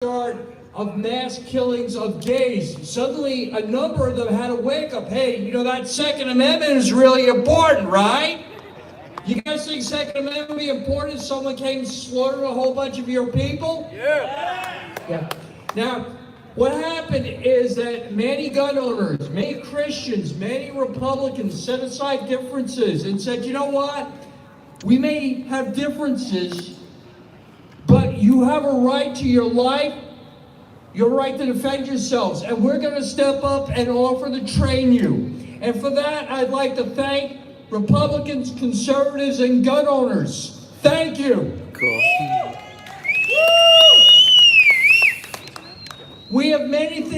start of mass killings of gays, suddenly a number of them had to wake up. Hey, you know, that Second Amendment is really important, right? You guys think Second Amendment would be important if someone came and slaughtered a whole bunch of your people? Yeah. Now, what happened is that many gun owners, many Christians, many Republicans set aside differences and said, you know what? We may have differences, but you have a right to your life, your right to defend yourselves, and we're going to step up and offer to train you. And for that, I'd like to thank Republicans, conservatives, and gun owners. Thank you. Cool. We have many minor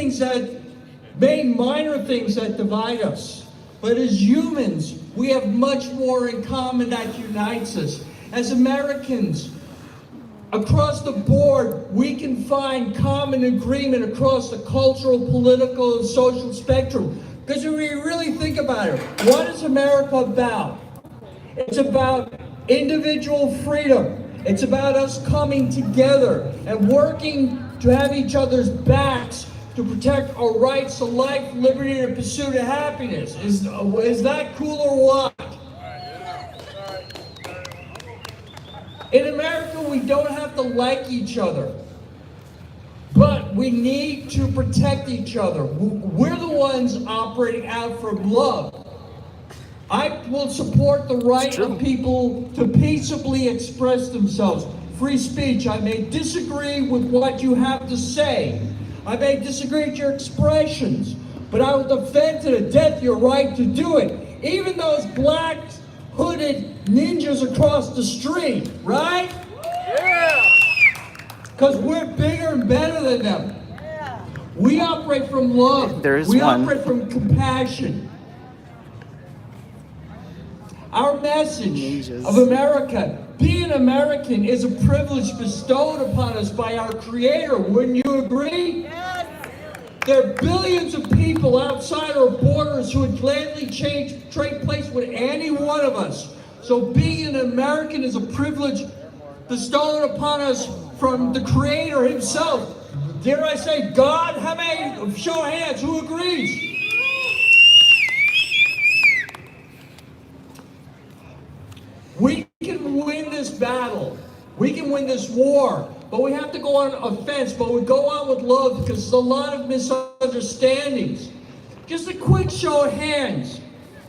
things that divide us. But as humans, we have much more in common that unites us. As Americans, across the board, we can find common agreement across the cultural, political, and social spectrum. Because when we really think about it, what is America about? It's about individual freedom. It's about us coming together and working to have each other's backs to protect our rights to life, liberty, and pursuit of happiness. Is that cool or what? In America, we don't have to like each other, but we need to protect each other. We're the ones operating out from love. I will support the right of people to peaceably express themselves. Free speech. I may disagree with what you have to say. I may disagree with your expressions, but I will defend to the death your right to do it. Even those black hooded ninjas across the street, right? Yeah! Because we're bigger and better than them. Yeah. We operate from love. We operate from compassion. Our message of America, being American, is a privilege bestowed upon us by our Creator. Wouldn't you agree? Yes. There are billions of people outside our borders who would gladly trade place with any one of us. So being an American is a privilege bestowed upon us from the Creator Himself. Dare I say God? How many? Show of hands, who agrees? We can win this battle. We can win this war. But we have to go on offense, but we go on with love because there's a lot of misunderstandings. Just a quick show of hands.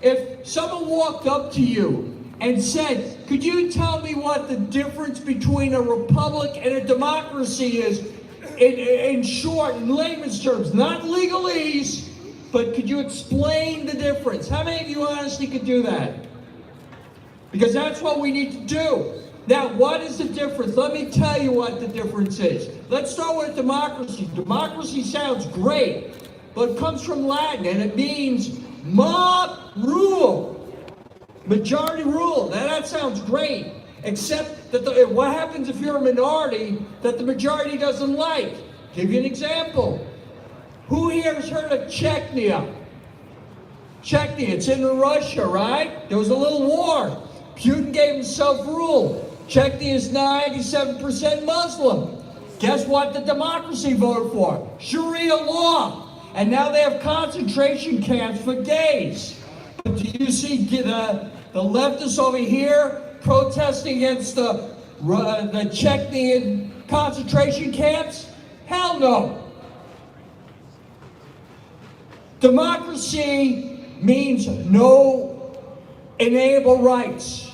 If someone walked up to you and said, could you tell me what the difference between a republic and a democracy is in short, in layman's terms, not legalese, but could you explain the difference? How many of you honestly could do that? Because that's what we need to do. Now, what is the difference? Let me tell you what the difference is. Let's start with democracy. Democracy sounds great, but it comes from Latin, and it means mob rule, majority rule. Now, that sounds great, except that what happens if you're a minority that the majority doesn't like? Give you an example. Who here has heard of Chechnya? Chechnya, it's in Russia, right? There was a little war. Putin gave himself rule. Chechnya is 97% Muslim. Guess what the democracy voted for? Sharia law. And now they have concentration camps for gays. But do you see the leftists over here protesting against the Chechnyan concentration camps? Hell no. Democracy means no inalienable rights.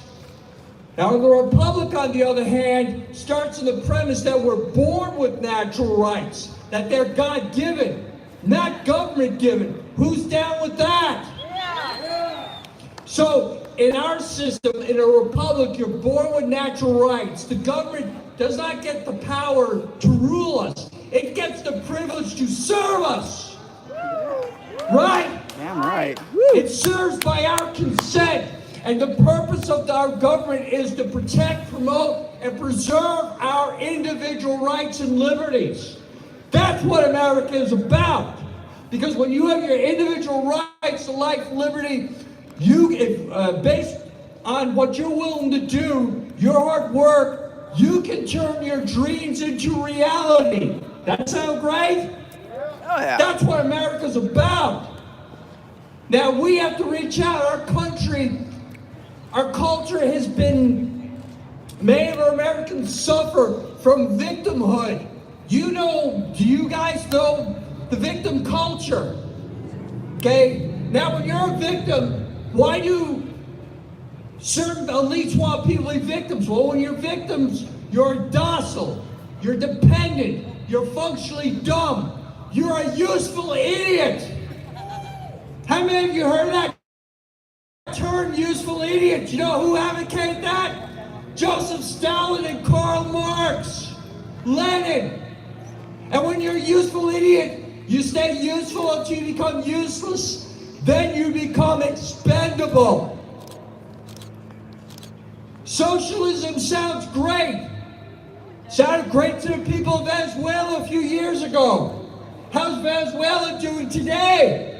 Now, the Republic, on the other hand, starts on the premise that we're born with natural rights, that they're God-given, not government-given. Who's down with that? Yeah. So, in our system, in a republic, you're born with natural rights. The government does not get the power to rule us. It gets the privilege to serve us. Right? Damn right. It serves by our consent. And the purpose of our government is to protect, promote, and preserve our individual rights and liberties. That's what America is about. Because when you have your individual rights to life, liberty, based on what you're willing to do, your hard work, you can turn your dreams into reality. That sound great? Oh, yeah. That's what America's about. Now we have to reach out. Our country, our culture has been, many of our Americans suffer from victimhood. You know, do you guys know the victim culture? Okay? Now when you're a victim, why do certain elites want people to be victims? Well, when you're victims, you're docile, you're dependent, you're functionally dumb, you're a useful idiot. How many of you heard that term, useful idiot? You know who advocated that? Joseph Stalin and Karl Marx, Lenin. And when you're a useful idiot, you stay useful until you become useless, then you become expendable. Socialism sounds great. Sounded great to the people of Venezuela a few years ago. How's Venezuela doing today?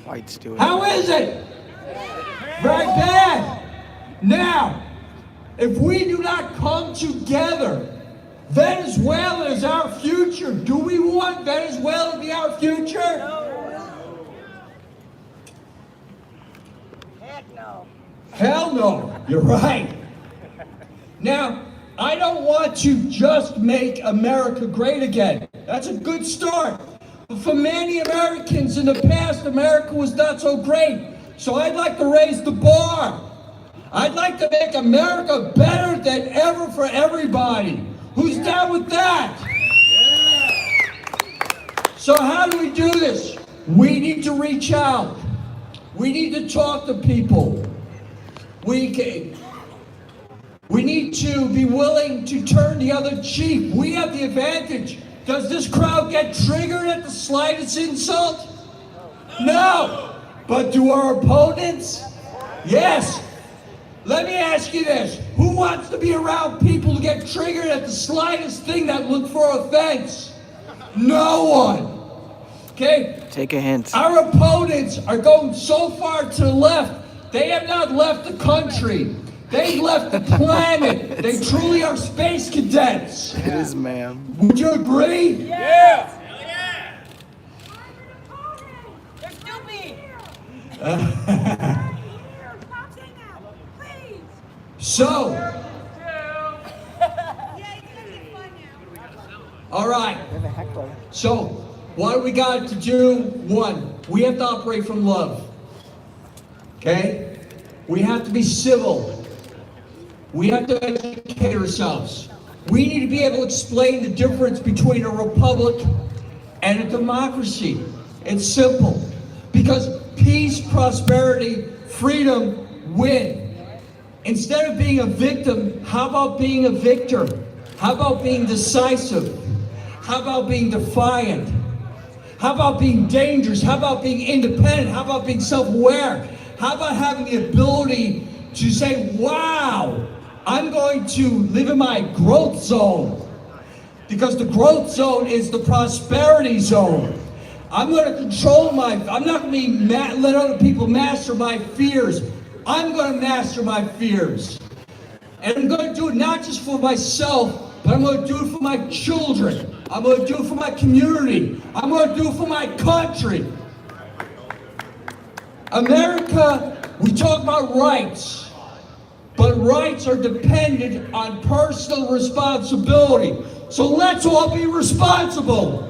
Whites do it. How is it? Very bad. Now, if we do not come together, Venezuela is our future. Do we want Venezuela to be our future? Heck no. Hell no. You're right. Now, I don't want to just make America great again. That's a good start. But for many Americans in the past, America was not so great. So I'd like to raise the bar. I'd like to make America better than ever for everybody. Who's down with that? So how do we do this? We need to reach out. We need to talk to people. We need to be willing to turn the other cheek. We have the advantage. Does this crowd get triggered at the slightest insult? No. But do our opponents? Yes. Let me ask you this. Who wants to be around people who get triggered at the slightest thing that look for offense? No one. Okay? Take a hint. Our opponents are going so far to the left, they have not left the country. They've left the planet. They truly are space cadets. It is, ma'am. Would you agree? Yeah. They're stupid. So, all right. So, what do we got to do? One, we have to operate from love. Okay? We have to be civil. We have to educate ourselves. We need to be able to explain the difference between a republic and a democracy. It's simple. Because peace, prosperity, freedom win. Instead of being a victim, how about being a victor? How about being decisive? How about being defiant? How about being dangerous? How about being independent? How about being self-aware? How about having the ability to say, wow, I'm going to live in my growth zone? Because the growth zone is the prosperity zone. I'm going to control I'm not going to let other people master my fears. I'm going to master my fears. And I'm going to do it not just for myself, but I'm going to do it for my children. I'm going to do it for my community. I'm going to do it for my country. America, we talk about rights, but rights are dependent on personal responsibility. So let's all be responsible.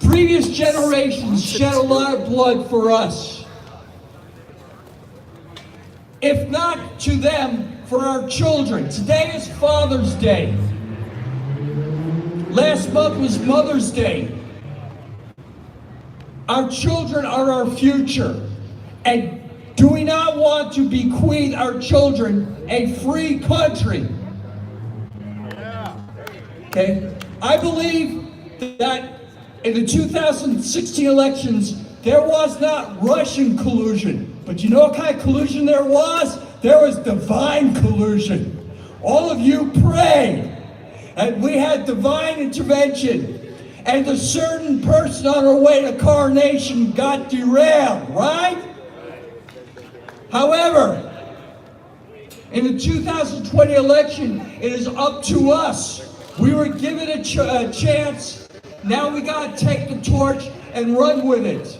Previous generations shed a lot of blood for us. If not to them, for our children. Today is Father's Day. Last month was Mother's Day. Our children are our future. And do we not want to bequeath our children a free country? Okay? I believe that in the 2016 elections, there was not Russian collusion. But you know what kind of collusion there was? There was divine collusion. All of you prayed, and we had divine intervention. And a certain person on her way to coronation got derailed, right? However, In the 2020 election, it is up to us. We were given a chance. Now we got to take the torch and run with it.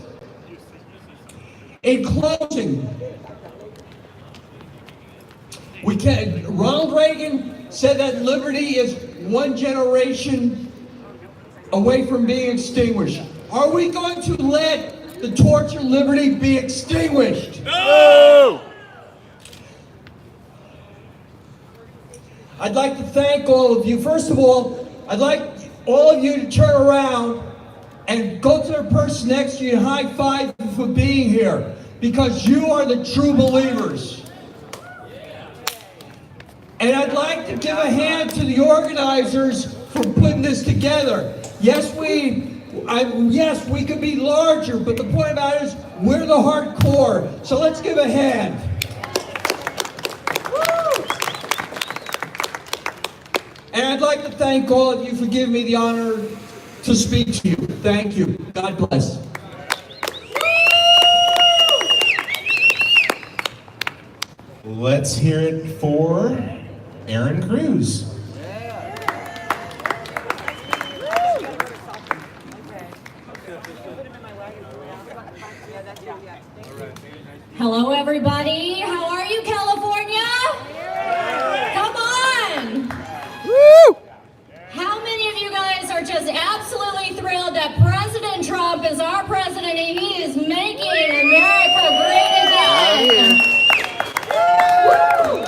In closing, Ronald Reagan said that liberty is one generation away from being extinguished. Are we going to let the torch of liberty be extinguished? No! I'd like to thank all of you. First of all, I'd like all of you to turn around and go to the person next to you and high five for being here, because you are the true believers. And I'd like to give a hand to the organizers for putting this together. Yes, we could be larger, but the point about it is we're the hardcore. So let's give a hand. And I'd like to thank all of you for giving me the honor to speak to you. Thank you. God bless. Let's hear it for Aaron Cruz. Hello, everybody. How are you, California? Come on. Woo! How many of you guys are just absolutely thrilled that President Trump is our president and he is making America great again? Woo!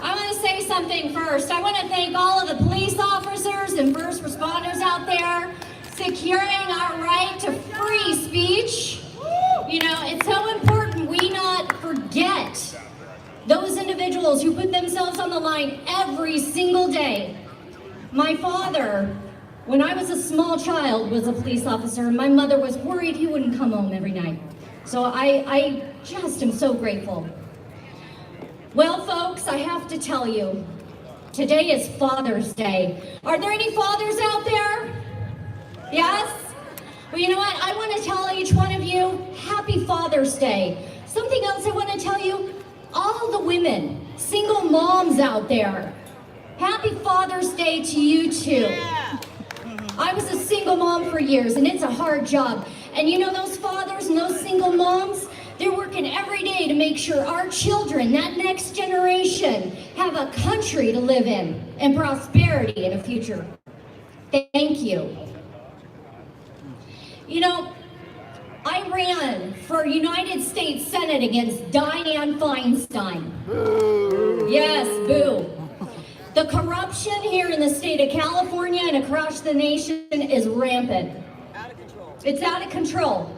I want to say something first. I want to thank all of the police officers and first responders out there securing our right to free speech. You know, it's so important we not forget those individuals who put themselves on the line every single day. My father, when I was a small child, was a police officer, and my mother was worried he wouldn't come home every night. So I just am so grateful. Well, folks, I have to tell you, today is Father's Day. Are there any fathers out there? Yes? Well, you know what? I want to tell each one of you, happy Father's Day. Something else I want to tell you, all the women, single moms out there, happy Father's Day to you too. Yeah. I was a single mom for years, and it's a hard job. And you know, those fathers and those single moms, they're working every day to make sure our children, that next generation, have a country to live in and prosperity in a future. Thank you. You know, I ran for United States Senate against Dianne Feinstein. Boo. Yes, boo. The corruption here in the state of California and across the nation is rampant. Out of control. It's out of control.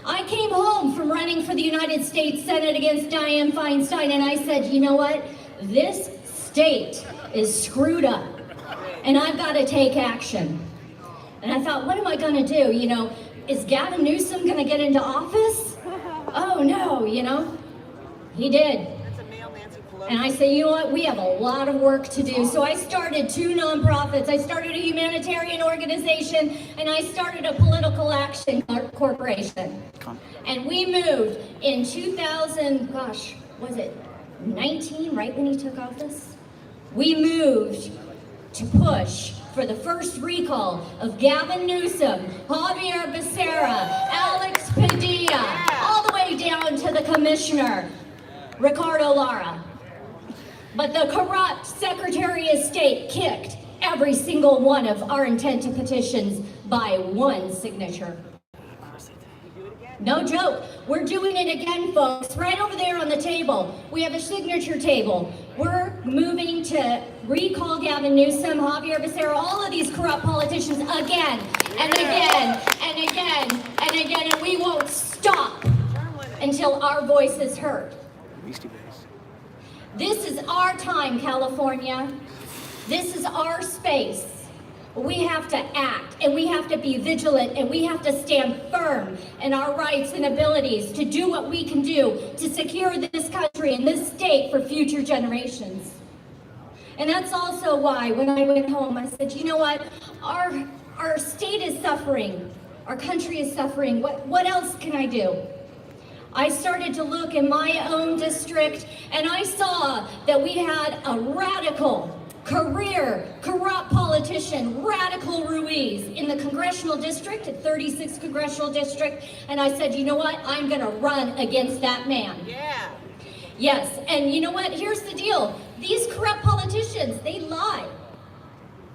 I came home from running for the United States Senate against Dianne Feinstein, and I said, you know what? This state is screwed up, and I've got to take action. And I thought, what am I going to do? You know, is Gavin Newsom going to get into office? Oh, no, you know, he did. That's a male Nancy Pelosi. And I say, you know what, we have a lot of work to do. So I started 2 nonprofits. I started a humanitarian organization, and I started a political action corporation. And we moved in 2000, gosh, was it 19, right when he took office? We moved to push for the first recall of Gavin Newsom, Javier Becerra, Alex Padilla, all the way down to the commissioner, Ricardo Lara. But the corrupt Secretary of State kicked every single one of our intent to petitions by 1 signature. No joke. We're doing it again, folks. Right over there on the table, we have a signature table. We're moving to recall Gavin Newsom, Javier Becerra, all of these corrupt politicians again and again and again and again, and we won't stop until our voice is heard. This is our time, California. This is our space. We have to act, and we have to be vigilant, and we have to stand firm in our rights and abilities to do what we can do to secure this country and this state for future generations. And that's also why when I went home, I said, you know what? Our state is suffering. Our country is suffering. What else can I do? I started to look in my own district, and I saw that we had a radical, career, corrupt politician, Radical Ruiz, in the congressional district, at 36th congressional district, and I said, you know what, I'm gonna run against that man. Yeah. Yes, and you know what, here's the deal. These corrupt politicians, they lie.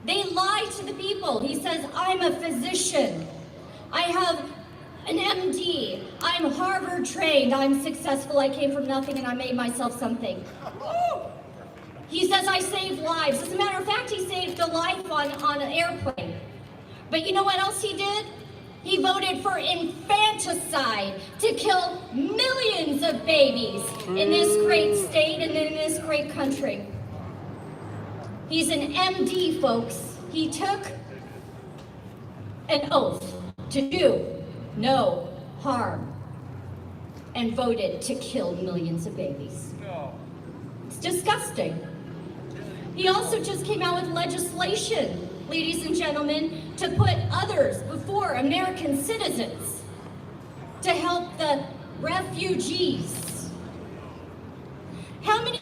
They lie to the people. He says, I'm a physician. I have an MD. I'm Harvard trained. I'm successful. I came from nothing and I made myself something. He says I saved lives. As a matter of fact, he saved a life on an airplane. But you know what else he did? He voted for infanticide to kill millions of babies in this great state and in this great country. He's an MD, folks. He took an oath to do no harm and voted to kill millions of babies. It's disgusting. He also just came out with legislation, ladies and gentlemen, to put others before American citizens, to help the refugees. How many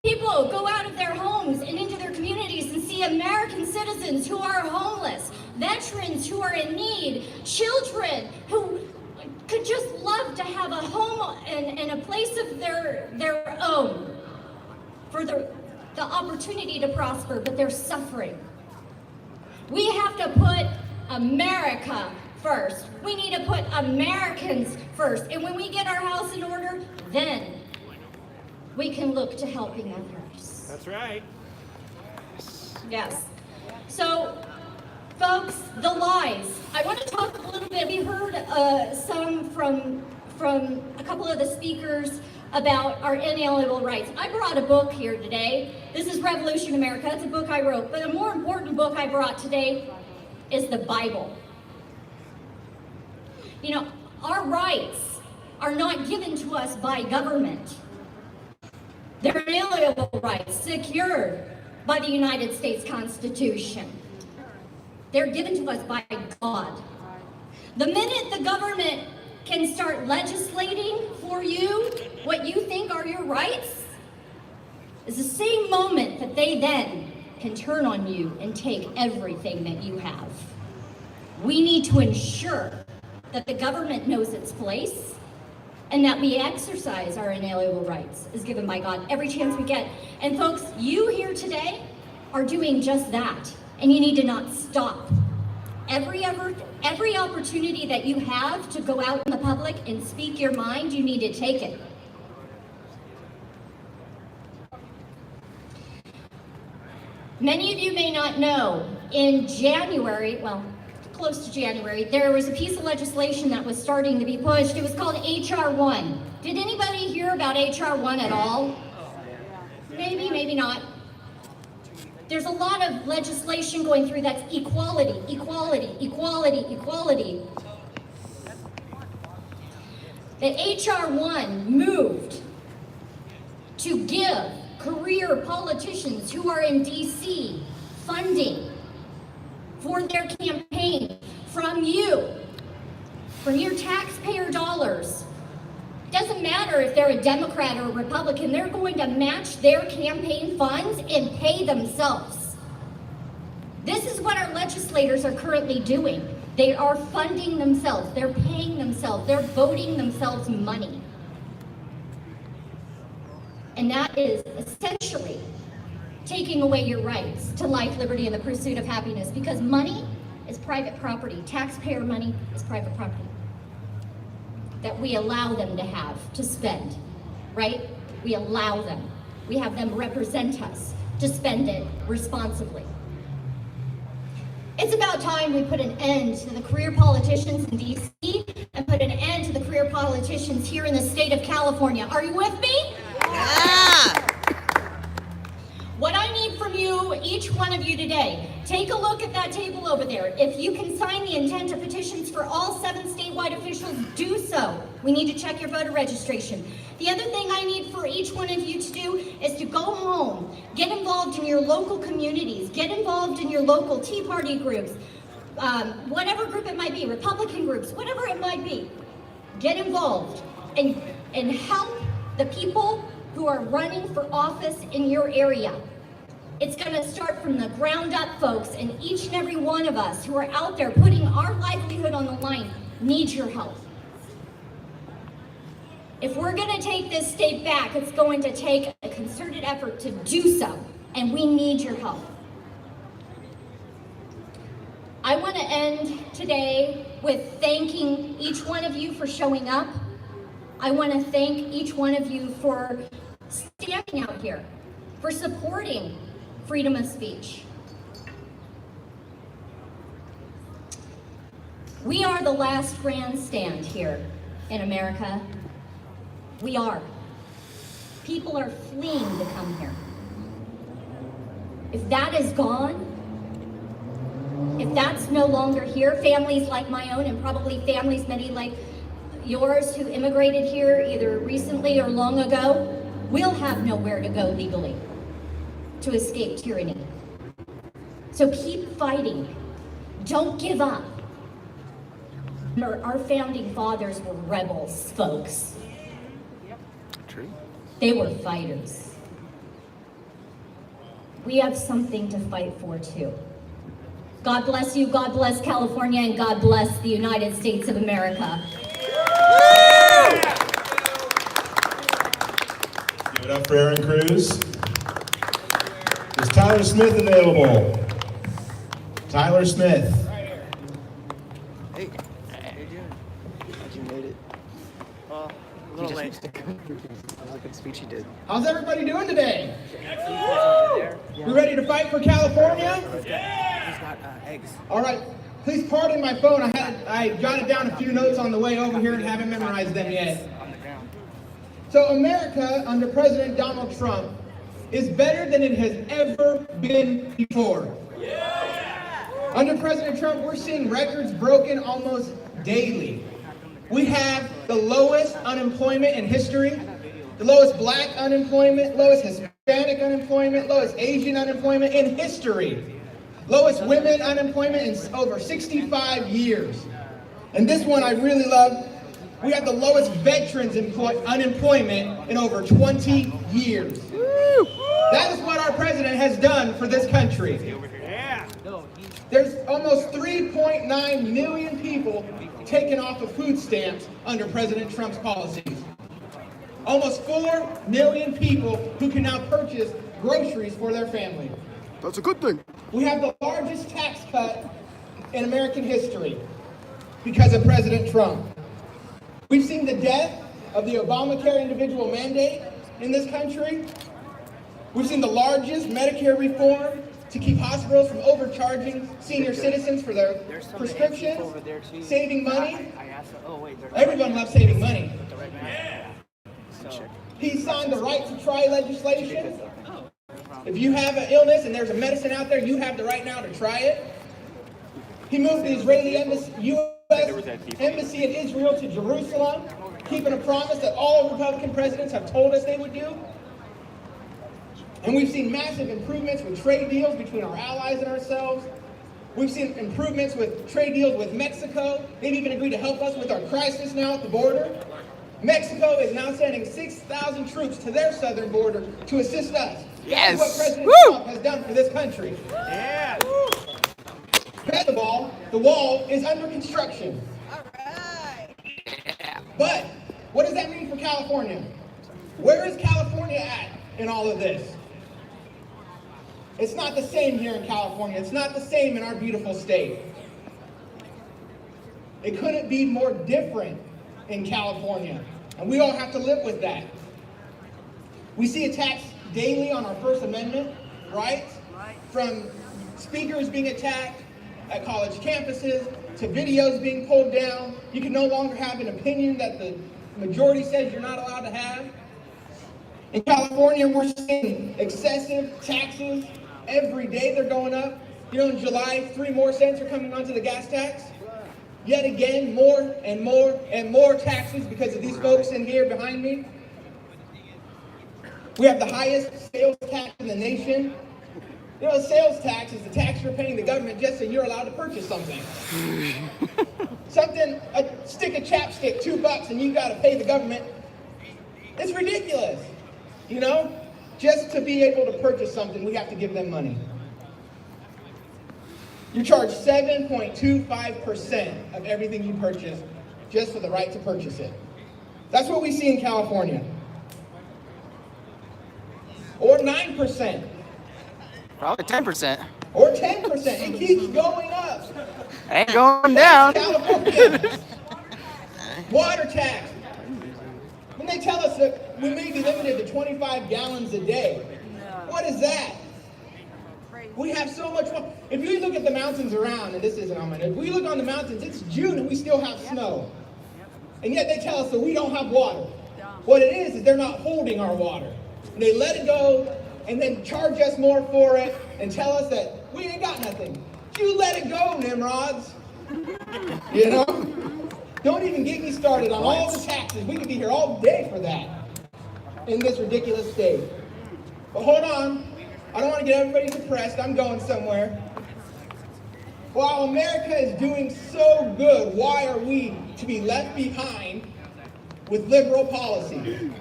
people go out of their homes and into their communities and see American citizens who are homeless, veterans who are in need, children who could just love to have a home and a place of their own for the opportunity to prosper, but they're suffering. We have to put America first. We need to put Americans first. And when we get our house in order, then we can look to helping others. That's right. Yes. So, folks, the lies. I want to talk a little bit. We heard some from a couple of the speakers about our inalienable rights. I brought a book here today. This is Revolution America. It's a book I wrote. But a more important book I brought today is the Bible. You know, our rights are not given to us by government. They're inalienable rights secured by the United States Constitution. They're given to us by God. The minute the government can start legislating for you what you think are your rights, is the same moment that they then can turn on you and take everything that you have. We need to ensure that the government knows its place and that we exercise our inalienable rights as given by God every chance we get. And folks, you here today are doing just that, and you need to not stop. Every opportunity that you have to go out in the public and speak your mind, you need to take it. Many of you may not know, in January, well, close to January, there was a piece of legislation that was starting to be pushed. It was called H.R. 1. Did anybody hear about H.R. 1 at all? Maybe, maybe not. There's a lot of legislation going through that's equality, equality, equality, equality. That H.R. 1 moved to give career politicians who are in D.C. funding for their campaign from you, from your taxpayer dollars. Doesn't matter if they're a Democrat or a Republican, they're going to match their campaign funds and pay themselves. This is what our legislators are currently doing. They are funding themselves, they're paying themselves, they're voting themselves money. And that is essentially taking away your rights to life, liberty, and the pursuit of happiness, because money is private property. Taxpayer money is private property that we allow them to have, to spend, right? We allow them. We have them represent us to spend it responsibly. It's about time we put an end to the career politicians in D.C. and put an end to the career politicians here in the state of California. Are you with me? Yeah. What I need from you, each one of you today, take a look at that table over there. If you can sign the intent of petitions for all 7 statewide officials, do so. We need to check your voter registration. The other thing I need for each one of you to do is to go home, get involved in your local communities, get involved in your local Tea Party groups, whatever group it might be, Republican groups, whatever it might be. Get involved and and help the people who are running for office in your area. It's going to start from the ground up, folks, and each and every one of us who are out there putting our livelihood on the line needs your help. If we're going to take this state back, it's going to take a concerted effort to do so, and we need your help. I want to end today with thanking each one of you for showing up. I want to thank each one of you for standing out here, for supporting freedom of speech. We are the last grandstand here in America. We are. People are fleeing to come here. If that is gone, if that's no longer here, families like my own and probably families many like yours who immigrated here either recently or long ago will have nowhere to go legally to escape tyranny. So keep fighting. Don't give up. Our founding fathers were rebels, folks. True. They were fighters. We have something to fight for too. God bless you, God bless California, and God bless the United States of America. Give it up for Aaron Cruz. Is Tyler Smith available? Tyler Smith. Hey, how you doing? Glad you made it. Well, a little late. That was a good speech you did. How's everybody doing today? There. You ready to fight for California? He's got eggs. All right. Please pardon my phone. I jotted down a few notes on the way over here and haven't memorized them yet. On the ground. So America under President Donald Trump is better than it has ever been before. Under President Trump, we're seeing records broken almost daily. We have the lowest unemployment in history, the lowest black unemployment, lowest Hispanic unemployment, lowest Asian unemployment in history, lowest women unemployment in over 65 years. And this one I really love. We have the lowest veterans unemployment in over 20 years. That is what our president has done for this country. There's almost 3.9 million people taken off of food stamps under President Trump's policies. Almost 4 million people who can now purchase groceries for their family. That's a good thing. We have the largest tax cut in American history because of President Trump. We've seen the death of the Obamacare individual mandate in this country. We've seen the largest Medicare reform to keep hospitals from overcharging senior citizens for their prescriptions, saving money. Everyone loves saving money. He signed the right to try legislation. If you have an illness and there's a medicine out there, you have the right now to try it. He moved the Israeli U.S. embassy in Israel to Jerusalem, keeping a promise that all Republican presidents have told us they would do. And we've seen massive improvements with trade deals between our allies and ourselves. We've seen improvements with trade deals with Mexico. They've even agreed to help us with our crisis now at the border. Mexico is now sending 6,000 troops to their southern border to assist us. Yes. That's what President Trump has done for this country. Yeah. Best of all, the wall is under construction. All right. But what does that mean for California? Where is California at in all of this? It's not the same here in California. It's not the same in our beautiful state. It couldn't be more different in California, and we all have to live with that. We see attacks daily on our First Amendment rights, from speakers being attacked at college campuses to videos being pulled down. You can no longer have an opinion that the majority says you're not allowed to have. In California, we're seeing excessive taxes. Every day they're going up. You know, in July, 3 more cents are coming onto the gas tax. Yet again, more and more and more taxes because of these folks in here behind me. We have the highest sales tax in the nation. You know, the sales tax is the tax you're paying the government just so you're allowed to purchase something. A stick of chapstick, $2, and you got to pay the government It's ridiculous. You know, just to be able to purchase something, we have to give them money. You charge 7.25% of everything you purchase just for the right to purchase it. That's what we see in California. Or 9%. Probably 10%. Or 10%. It keeps going up. Ain't going down. California. Water tax. When they tell us that we may be limited to 25 gallons a day, what is that? We have so much water. If you look at the mountains around, and this isn't on my notes, if we look on the mountains, it's June and we still have snow. And yet they tell us that we don't have water. What it is they're not holding our water. And they let it go and then charge us more for it and tell us that we ain't got nothing. You let it go, Nimrods. You know? Don't even get me started on all the taxes. We could be here all day for that in this ridiculous state. But hold on. I don't want to get everybody depressed. I'm going somewhere. While America is doing so good, why are we to be left behind with liberal policy?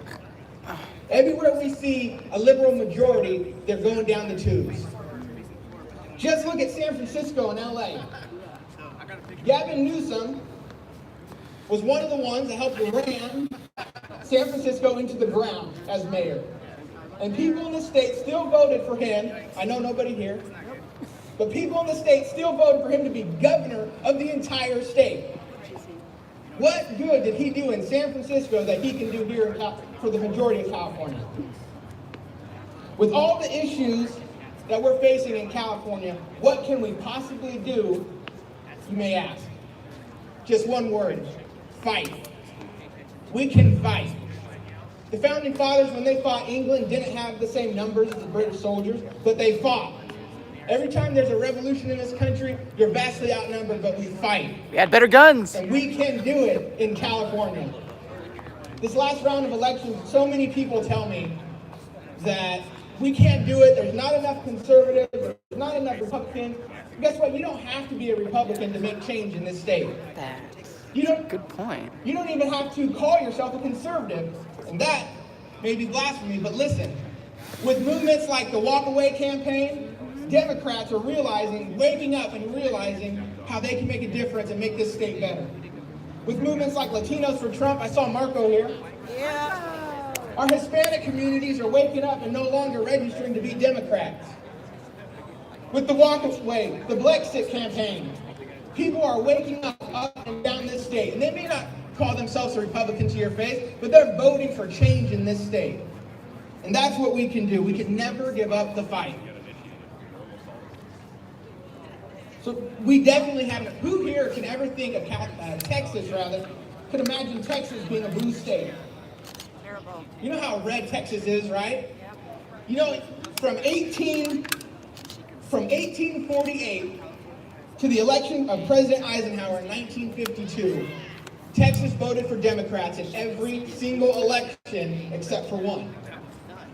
Everywhere we see a liberal majority, they're going down the tubes. Just look at San Francisco and LA. Gavin Newsom was one of the ones that helped ram San Francisco into the ground as mayor. And people in the state still voted for him. I know nobody here. But people in the state still voted for him to be governor of the entire state. What good did he do in San Francisco that he can do here for the majority of California? With all the issues that we're facing in California, what can we possibly do, you may ask? Just one word: fight. We can fight. The founding fathers, when they fought England, didn't have the same numbers as the British soldiers, but they fought. Every time there's a revolution in this country, you're vastly outnumbered, but we fight. We had better guns. And we can do it in California. This last round of elections, so many people tell me that we can't do it, there's not enough conservatives, there's not enough Republicans. Guess what? You don't have to be a Republican to make change in this state. Good point. You don't even have to call yourself a conservative. And that may be blasphemy, but listen. With movements like the Walk Away campaign, Democrats are waking up and realizing how they can make a difference and make this state better. With movements like Latinos for Trump, I saw Marco here. Yeah. Our Hispanic communities are waking up and no longer registering to be Democrats. With the Walk Away, the Brexit campaign, people are waking up and down this state. And they may not call themselves a Republican to your face, but they're voting for change in this state. And that's what we can do. We can never give up the fight. So we definitely have, who here can ever think of Texas, could imagine Texas being a blue state? Terrible. You know how red Texas is, right? You know, from 1848 to the election of President Eisenhower in 1952, Texas voted for Democrats in every single election except for one.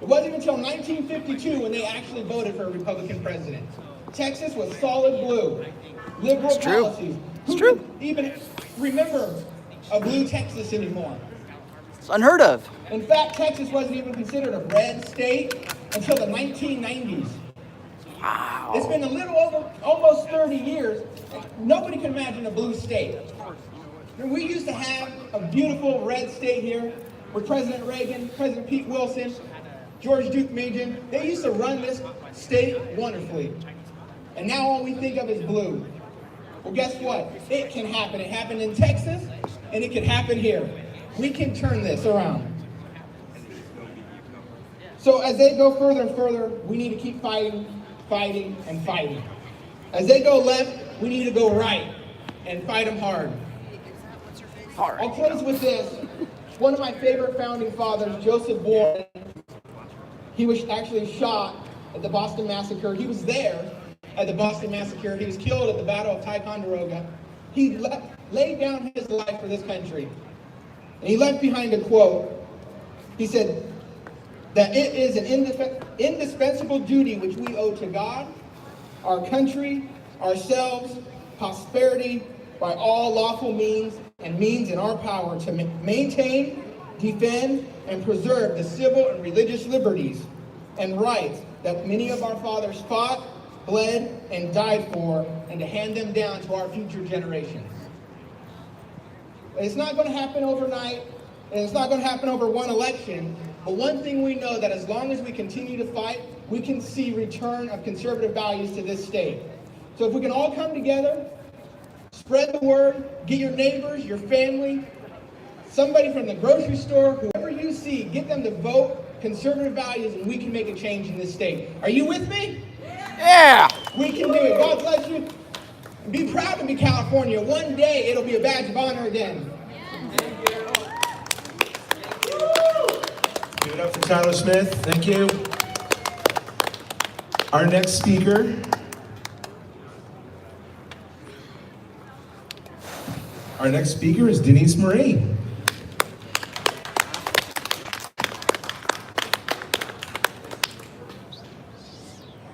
It wasn't until 1952 when they actually voted for a Republican president. Texas was solid blue, liberal policies. It's true. Who can even remember a blue Texas anymore? It's unheard of. In fact, Texas wasn't even considered a red state until the 1990s. Wow. It's been a little over almost 30 years. Nobody can imagine a blue state. We used to have a beautiful red state here with President Reagan, President Pete Wilson, George Duke Majan. They used to run this state wonderfully. And now all we think of is blue. Well, guess what? It can happen. It happened in Texas, and it can happen here. We can turn this around. So as they go further and further, we need to keep fighting, fighting, and fighting. As they go left, we need to go right and fight them hard. I'll close with this. One of my favorite founding fathers, Joseph Warren, he was actually shot at the Boston Massacre. He was there at the Boston Massacre. He was killed at the Battle of Ticonderoga. He laid down his life for this country. And he left behind a quote. He said that it is an indispensable duty which we owe to God, our country, ourselves, prosperity, by all lawful means and means in our power to maintain, defend, and preserve the civil and religious liberties and rights that many of our fathers fought, bled, and died for, and to hand them down to our future generations. It's not going to happen overnight, and it's not going to happen over one election, but one thing we know, that as long as we continue to fight, we can see return of conservative values to this state. So if we can all come together, spread the word, get your neighbors, your family, somebody from the grocery store, whoever you see, get them to vote conservative values, and we can make a change in this state. Are you with me? Yeah! We can do it. God bless you. Be proud to be California. One day it'll be a badge of honor again. Give it up for Tyler Smith. Thank you. Our next speaker. Our next speaker is Denise Marie.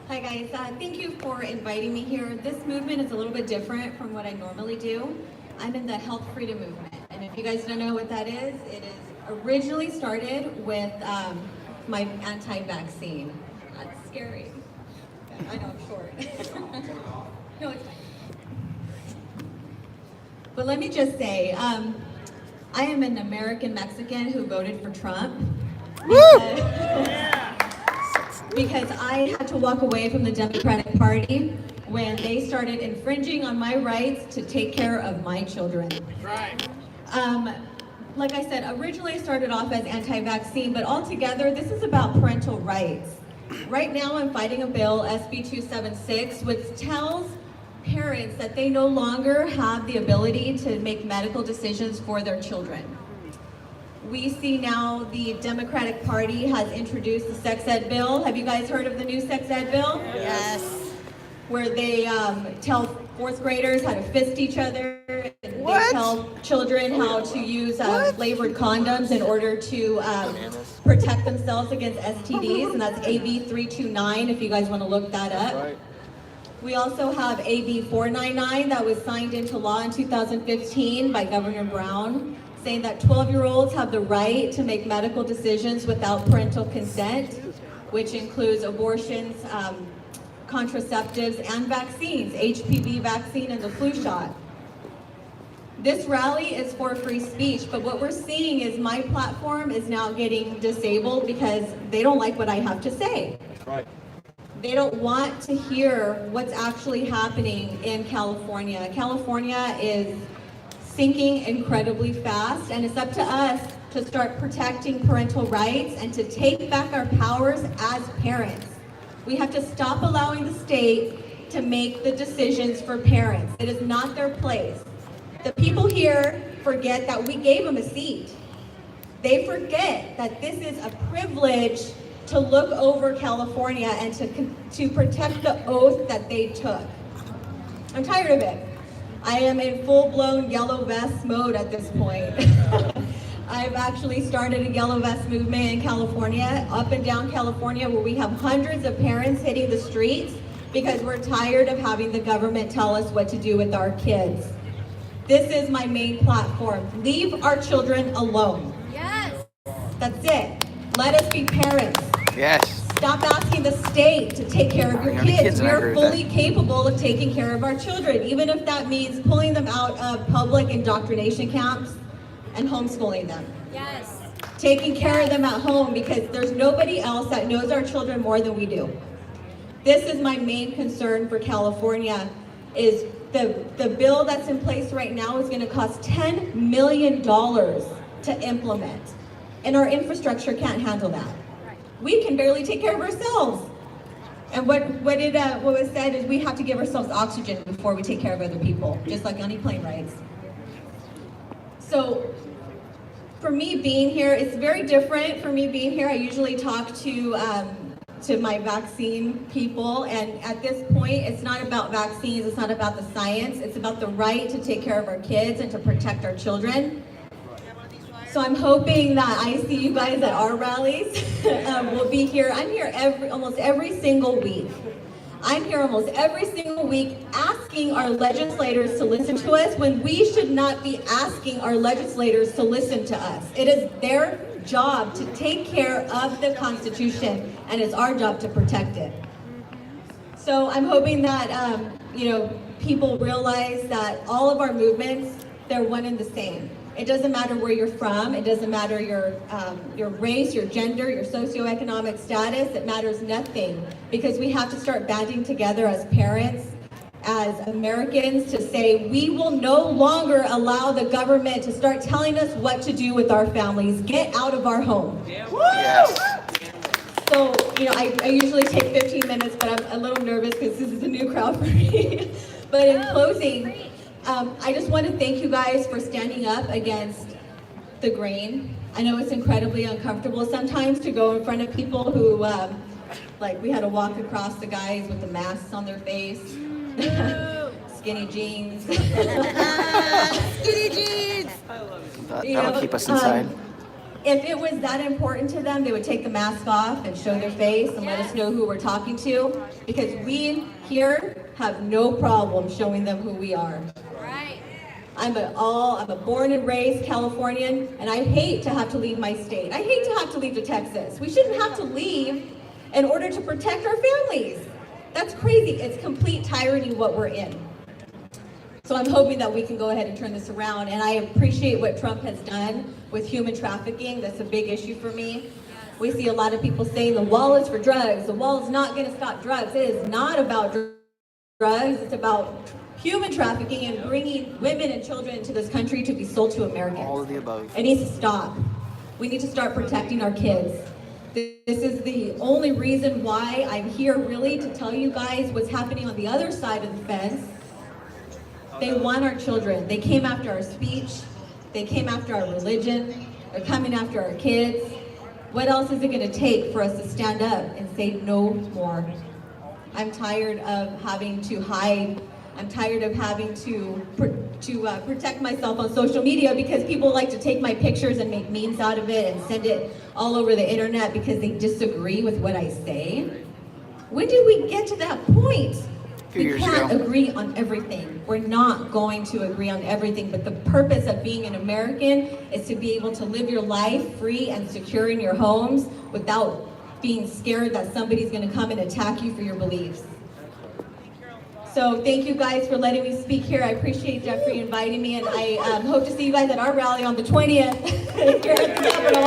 Hi guys, thank you for inviting me here. This movement is a little bit different from what I normally do. I'm in the health freedom movement, and if you guys don't know what that is, it is originally started with my anti-vaccine. That's scary. I know I'm short. No, it's fine. But let me just say, I am an American Mexican who voted for Trump. Because I had to walk away from the Democratic Party when they started infringing on my rights to take care of my children. Right. Like I said, originally I started off as anti-vaccine, but altogether this is about parental rights. Right now I'm fighting a bill, SB 276, which tells parents that they no longer have the ability to make medical decisions for their children. We see now the Democratic Party has introduced the sex ed bill. Have you guys heard of the new sex ed bill? Yes. Where they tell fourth graders how to fist each other. And What? They tell children how to use flavored condoms in order to protect themselves against STDs, and that's AB 329 if you guys want to look that up. We also have AB 499 that was signed into law in 2015 by Governor Brown, saying that 12-year-olds have the right to make medical decisions without parental consent, which includes abortions, contraceptives, and vaccines, HPV vaccine and the flu shot. This rally is for free speech, but what we're seeing is my platform is now getting disabled because they don't like what I have to say. Right. They don't want to hear what's actually happening in California. California is sinking incredibly fast, and it's up to us to start protecting parental rights and to take back our powers as parents. We have to stop allowing the state to make the decisions for parents. It is not their place. The people here forget that we gave them a seat. They forget that this is a privilege to look over California and to protect the oath that they took. I'm tired of it. I am in full-blown yellow vest mode at this point. I've actually started a yellow vest movement in California, up and down California, where we have hundreds of parents hitting the streets because we're tired of having the government tell us what to do with our kids. This is my main platform. Leave our children alone. Yes. That's it. Let us be parents. Yes. Stop asking the state to take care of your How many kids. kids We and I are agree with fully capable of taking care of our children, even if that means pulling them out of public indoctrination camps and homeschooling them. Yes. Taking care of them at home, because there's nobody else that knows our children more than we do. This is my main concern for California, is the bill that's in place right now is going to cost $10 million to implement, and our infrastructure can't handle that. We can barely take care of ourselves. And what was said is we have to give ourselves oxygen before we take care of other people, just like on plane rides. So for me being here, it's very different for me being here. I usually talk to my vaccine people, and at this point, it's not about vaccines, it's not about the science, it's about the right to take care of our kids and to protect our children. So I'm hoping that I see you guys at our rallies. We'll be here. I'm here almost every single week. I'm here almost every single week asking our legislators to listen to us when we should not be asking our legislators to listen to us. It is their job to take care of the Constitution, and it's our job to protect it. So I'm hoping that people realize that all of our movements, they're one and the same. It doesn't matter where you're from. It doesn't matter your race, your gender, your socioeconomic status. It matters nothing, because we have to start banding together as parents, as Americans, to say we will no longer allow the government to start telling us what to do with our families. Get out of our home. Yes. So, I usually take 15 minutes, but I'm a little nervous because this is a new crowd for me. But in closing, I just want to thank you guys for standing up against the grain. I know it's incredibly uncomfortable sometimes to go in front of people who, we had to walk across the guys with the masks on their face, skinny jeans. Skinny jeans. That'll keep us inside. If it was that important to them, they would take the mask off and show their face and let us know who we're talking to, because we here have no problem showing them who we are. Right. I'm a born and raised Californian, and I hate to have to leave my state. I hate to have to leave to Texas. We shouldn't have to leave in order to protect our families. That's crazy. It's complete tyranny what we're in. So I'm hoping that we can go ahead and turn this around, and I appreciate what Trump has done with human trafficking. That's a big issue for me. We see a lot of people saying the wall is for drugs. The wall is not going to stop drugs. It is not about drugs. It's about human trafficking and bringing women and children into this country to be sold to Americans. All of the above. It needs to stop. We need to start protecting our kids. This is the only reason why I'm here, really, to tell you guys what's happening on the other side of the fence. They want our children. They came after our speech. They came after our religion. They're coming after our kids. What else is it going to take for us to stand up and say no more? I'm tired of having to hide. I'm tired of having to protect myself on social media, because people like to take my pictures and make memes out of it and send it all over the internet because they disagree with what I say. When did we get to that point? We can't agree on everything. We're not going to agree on everything, but the purpose of being an American is to be able to live your life free and secure in your homes without being scared that somebody's going to come and attack you for your beliefs. So thank you guys for letting me speak here. I appreciate Jeffrey inviting me, and I hope to see you guys at our rally on the 20th here at the Capitol.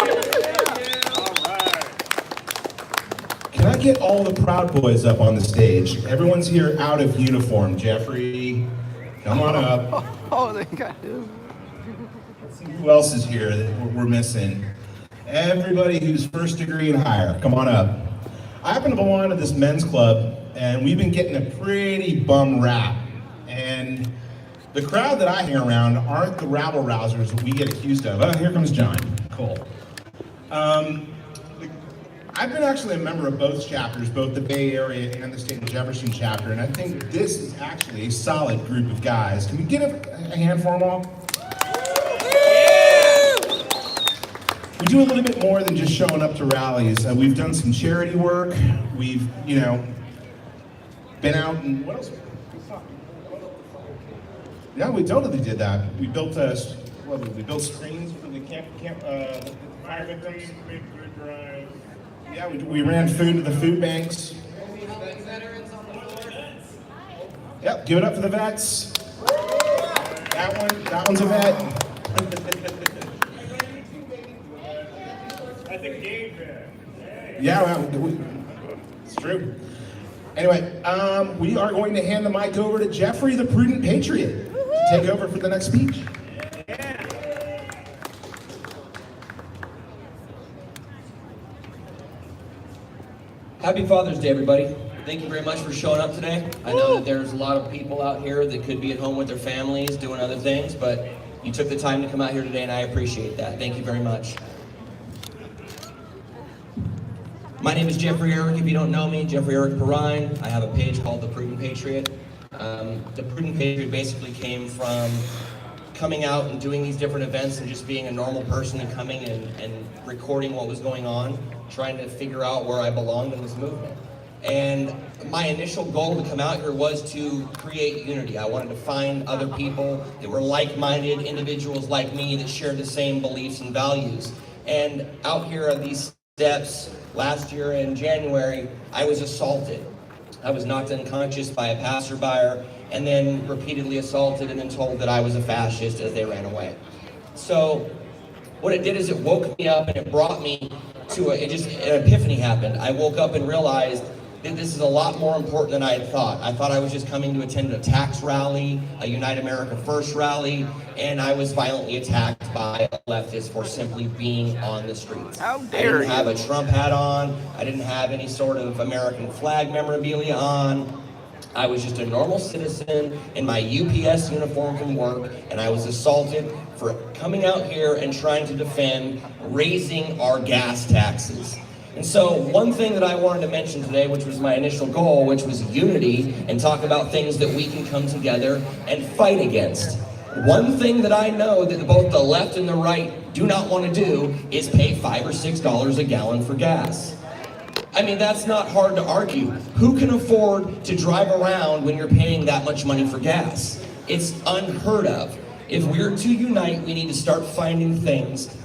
Can I get all the Proud Boys up on the stage? Everyone's here out of uniform. Jeffrey, come on up. Oh, they got him. Let's see who else is here that we're missing. Everybody who's first degree and higher, come on up. I happen to belong to this men's club, and we've been getting a pretty bum rap. And the crowd that I hang around aren't the rabble-rousers that we get accused of. Oh, here comes John. Cool. I've been actually a member of both chapters, both the Bay Area and the State of Jefferson chapter, and I think this is actually a solid group of guys. Can we get a hand for them all? We do a little bit more than just showing up to rallies. We've done some charity work. We've, been out and what else? Yeah, we totally did that. We built we built screens for the the fire victims. Yeah, we ran food to the food banks. Yep, give it up for the vets. That one's a vet. At the game vet. Yeah, well, it's true. Anyway, we are going to hand the mic over to Jeffrey, the Prudent Patriot, to take over for the next speech. Happy Father's Day, everybody. Thank you very much for showing up today. I know that there's a lot of people out here that could be at home with their families doing other things, but you took the time to come out here today, and I appreciate that. Thank you very much. My name is Jeffrey Eric. If you don't know me, Jeffrey Eric Perrine. I have a page called The Proven Patriot. The Proven Patriot basically came from coming out and doing these different events and just being a normal person and coming and recording what was going on, trying to figure out where I belonged in this movement. And my initial goal to come out here was to create unity. I wanted to find other people that were like-minded individuals like me that shared the same beliefs and values. And out here at these steps last year in January, I was assaulted. I was knocked unconscious by a passerby and then repeatedly assaulted and then told that I was a fascist as they ran away. So what it did is it woke me up and it brought me to an epiphany happened. I woke up and realized that this is a lot more important than I had thought. I thought I was just coming to attend a tax rally, a Unite America First rally, and I was violently attacked by a leftist for simply being on the streets. How I dare didn't have a Trump hat on. I didn't have any sort of American flag memorabilia on. I was just a normal citizen in my UPS uniform from work, and I was assaulted for coming out here and trying to defend raising our gas taxes. And so one thing that I wanted to mention today, which was my initial goal, which was unity, and talk about things that we can come together and fight against. One thing that I know that both the left and the right do not want to do is pay $5 or $6 a gallon for gas. I mean, that's not hard to argue. Who can afford to drive around when you're paying that much money for gas? It's unheard of. If we're to unite, we need to start finding things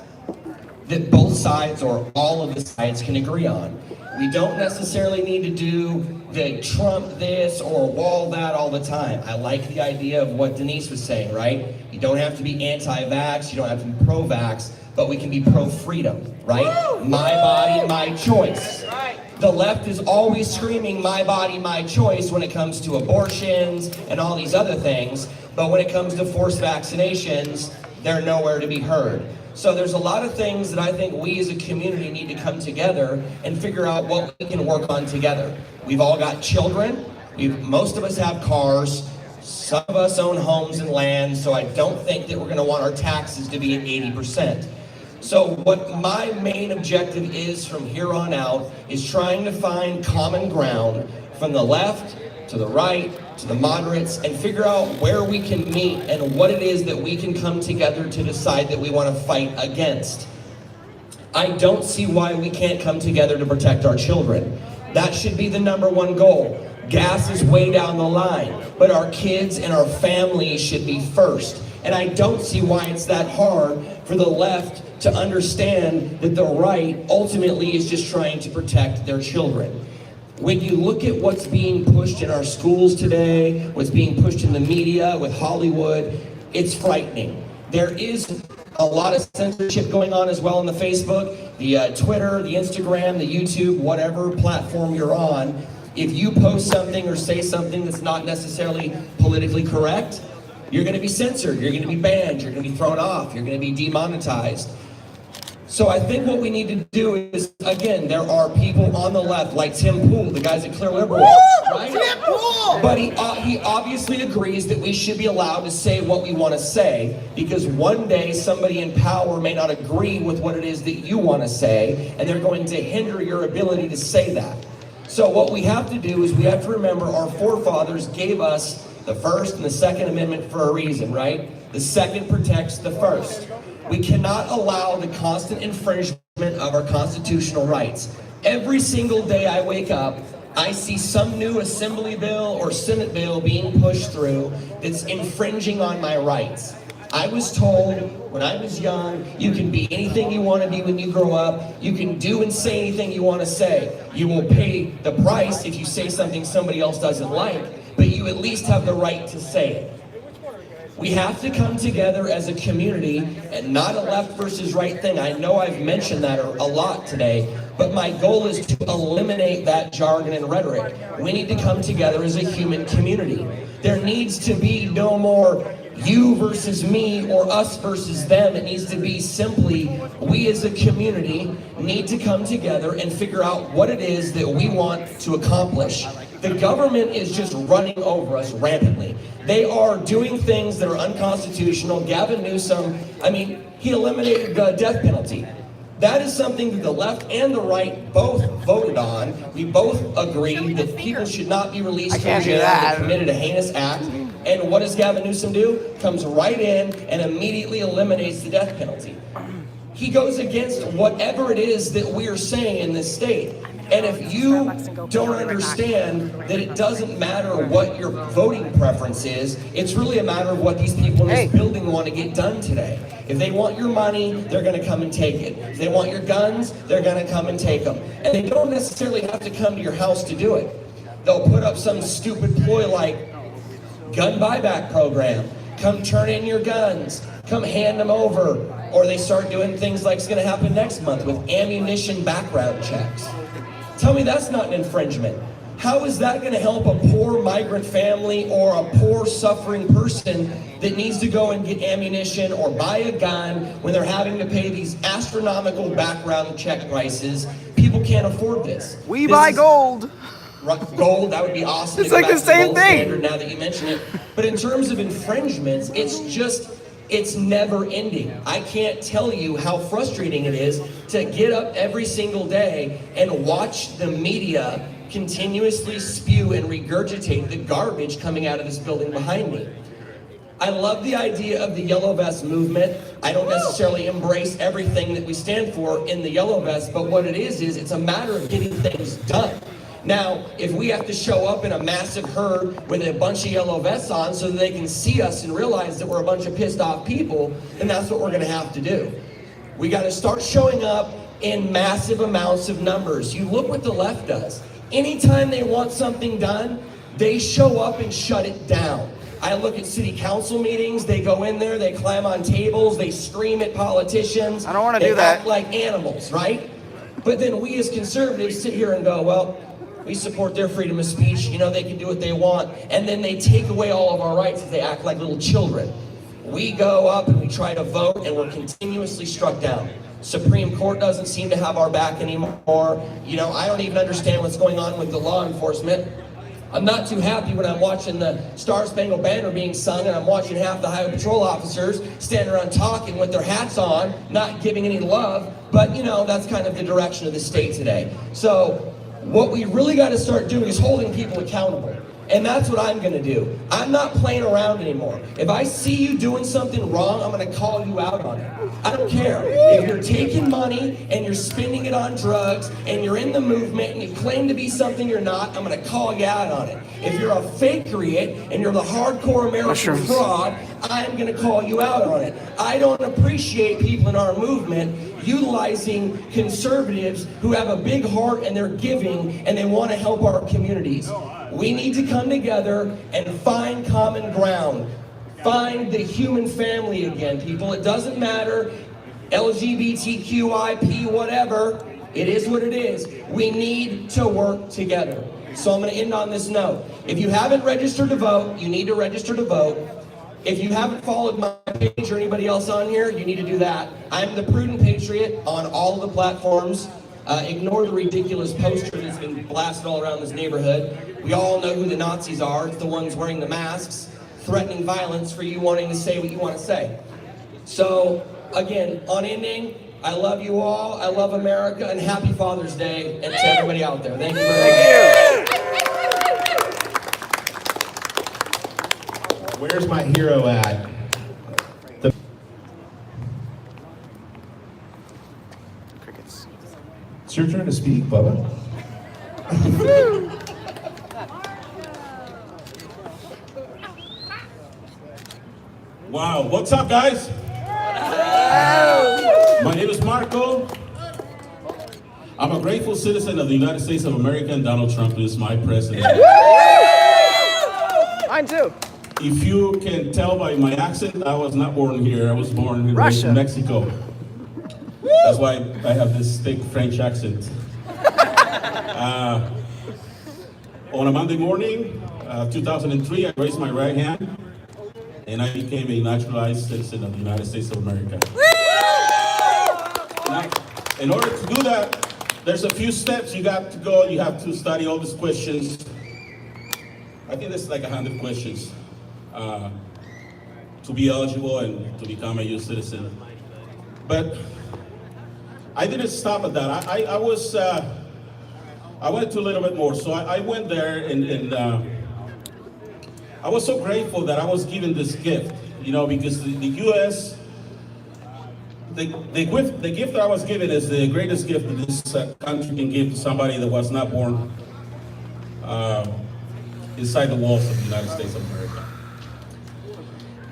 that both sides or all of the sides can agree on. We don't necessarily need to do the Trump this or wall that all the time. I like the idea of what Denise was saying, right? You don't have to be anti-vax, you don't have to be pro-vax, but we can be pro-freedom, right? My body, my choice. The left is always screaming my body, my choice when it comes to abortions and all these other things, but when it comes to forced vaccinations, they're nowhere to be heard. So there's a lot of things that I think we as a community need to come together and figure out what we can work on together. We've all got children, most of us have cars, some of us own homes and land, so I don't think that we're gonna want our taxes to be at 80%. So what my main objective is from here on out is trying to find common ground from the left to the right to the moderates and figure out where we can meet and what it is that we can come together to decide that we want to fight against. I don't see why we can't come together to protect our children. That should be the #1 goal. Gas is way down the line, but our kids and our families should be first. And I don't see why it's that hard for the left to understand that the right ultimately is just trying to protect their children. When you look at what's being pushed in our schools today, what's being pushed in the media with Hollywood, it's frightening. There is a lot of censorship going on as well on the Facebook, the Twitter, the Instagram, the YouTube, whatever platform you're on. If you post something or say something that's not necessarily politically correct, you're going to be censored, you're going to be banned, you're going to be thrown off, you're going to be demonetized. So I think what we need to do is, again, there are people on the left, like Tim Pool, the guy's a clear liberal, right? Tim Pool! But he obviously agrees that we should be allowed to say what we want to say, because one day somebody in power may not agree with what it is that you want to say, and they're going to hinder your ability to say that. So what we have to do is we have to remember our forefathers gave us the First and the Second Amendment for a reason, right? The second protects the first. We cannot allow the constant infringement of our constitutional rights. Every single day I wake up, I see some new assembly bill or Senate bill being pushed through that's infringing on my rights. I was told when I was young, you can be anything you want to be when you grow up. You can do and say anything you want to say. You will pay the price if you say something somebody else doesn't like, but you at least have the right to say it. We have to come together as a community and not a left versus right thing. I know I've mentioned that a lot today, but my goal is to eliminate that jargon and rhetoric. We need to come together as a human community. There needs to be no more you versus me or us versus them. It needs to be simply we as a community need to come together and figure out what it is that we want to accomplish. The government is just running over us rampantly. They are doing things that are unconstitutional. Gavin Newsom, he eliminated the death penalty. That is something that the left and the right both voted on. We both agreed that people should not be released from jail that committed a heinous act. And what does Gavin Newsom do? Comes right in and immediately eliminates the death penalty. He goes against whatever it is that we are saying in this state. And if you don't understand that it doesn't matter what your voting preference is, it's really a matter of what these people in this building want to get done today. If they want your money, they're going to come and take it. If they want your guns, they're going to come and take them. And they don't necessarily have to come to your house to do it. They'll put up some stupid ploy like gun buyback program. Come turn in your guns. Come hand them over. Or they start doing things like it's going to happen next month with ammunition background checks. Tell me that's not an infringement. How is that going to help a poor migrant family or a poor suffering person that needs to go and get ammunition or buy a gun when they're having to pay these astronomical background check prices? People can't afford this. We buy gold. Gold, that would be awesome. It's like the same thing. Now that you mention it. But in terms of infringements, it's never ending. I can't tell you how frustrating it is to get up every single day and watch the media continuously spew and regurgitate the garbage coming out of this building behind me. I love the idea of the Yellow Vest movement. I don't necessarily embrace everything that we stand for in the Yellow Vest, but what it is it's a matter of getting things done. Now, if we have to show up in a massive herd with a bunch of yellow vests on so that they can see us and realize that we're a bunch of pissed off people, then that's what we're going to have to do. We got to start showing up in massive amounts of numbers. You look what the left does. Anytime they want something done, they show up and shut it down. I look at city council meetings, they go in there, they climb on tables, they scream at politicians. I don't want to do that. They act like animals, right? But then we as conservatives sit here and go, well, we support their freedom of speech, you know, they can do what they want, and then they take away all of our rights if they act like little children. We go up and we try to vote and we're continuously struck down. Supreme Court doesn't seem to have our back anymore. You know, I don't even understand what's going on with the law enforcement. I'm not too happy when I'm watching the Star Spangled Banner being sung and I'm watching half the highway patrol officers standing around talking with their hats on, not giving any love, but you know, that's kind of the direction of the state today. So, what we really got to start doing is holding people accountable. And that's what I'm going to do. I'm not playing around anymore. If I see you doing something wrong, I'm going to call you out on it. I don't care. If you're taking money and you're spending it on drugs and you're in the movement and you claim to be something you're not, I'm going to call you out on it. If you're a fakery and you're the hardcore American fraud, I'm going to call you out on it. I don't appreciate people in our movement utilizing conservatives who have a big heart and they're giving and they want to help our communities. We need to come together and find common ground. Find the human family again, people. It doesn't matter, LGBTQIP, whatever. It is what it is. We need to work together. So I'm going to end on this note. If you haven't registered to vote, you need to register to vote. If you haven't followed my page or anybody else on here, you need to do that. I'm the Prudent Patriot on all of the platforms. Ignore the ridiculous poster that's been blasted all around this neighborhood. We all know who the Nazis are. It's the ones wearing the masks, threatening violence for you wanting to say what you want to say. So, again, on ending, I love you all. I love America, and happy Father's Day, and to everybody out there. Thank you very much. Where's my hero at? Crickets. It's your turn to speak, Bubba. Wow, what's up, guys? My name is Marco. I'm a grateful citizen of the United States of America, and Donald Trump is my president. Mine too. If you can tell by my accent, I was not born here. I was born in Russia. Mexico. That's why I have this thick French accent. On a Monday morning, 2003, I raised my right hand, and I became a naturalized citizen of the United States of America. Now, in order to do that, there's a few steps you got to go. You have to study all these questions. I think there's like 100 questions to be eligible and to become a U.S. citizen. But I didn't stop at that. I went to a little bit more. So I went there and I was so grateful that I was given this gift, you know, because the U.S., the gift that I was given is the greatest gift that this country can give to somebody that was not born inside the walls of the United States of America.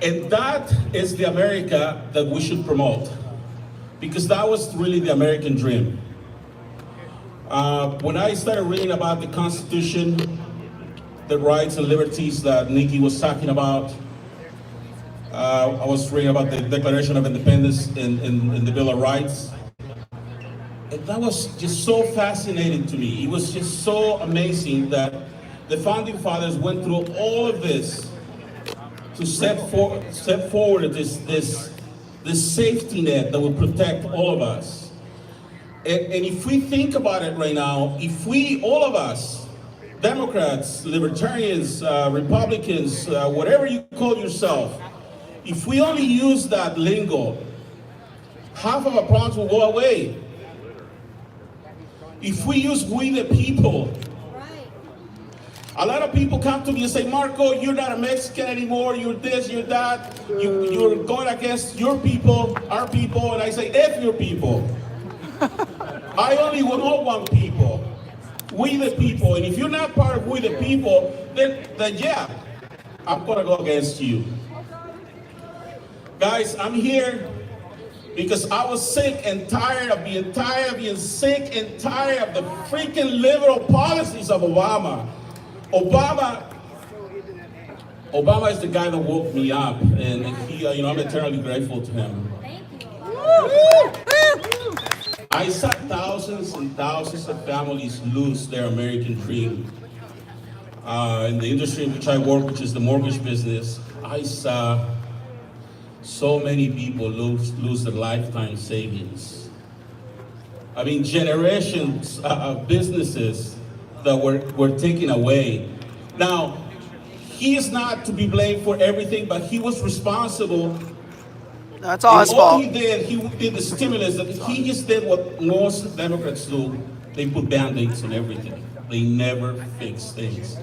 And that is the America that we should promote, because that was really the American dream. When I started reading about the Constitution, the rights and liberties that Nikki was talking about, I was reading about the Declaration of Independence in the Bill of Rights. And that was just so fascinating to me. It was just so amazing that the Founding Fathers went through all of this to step forward this safety net that will protect all of us. And if we think about it right now, if we, all of us, Democrats, Libertarians, Republicans, whatever you call yourself, if we only use that lingo, half of our problems will go away. If we use "we the people," a lot of people come to me and say, Marco, you're not a Mexican anymore, you're this, you're that, you're going against your people, our people, and I say, F your people. I only know one people, we the people, and if you're not part of we the people, then yeah, I'm gonna go against you. Guys, I'm here because I was sick and tired of being sick and tired of the freaking liberal policies of Obama. Obama is the guy that woke me up, and he, I'm eternally grateful to him. I saw thousands and thousands of families lose their American dream. In the industry in which I work, which is the mortgage business, I saw so many people lose their lifetime savings. I mean, generations of businesses that were taken away. Now, he is not to be blamed for everything, but he was responsible. That's all his all fault. he did the stimulus, that he just did what most Democrats do. They put Band-Aids on everything. They never fix things.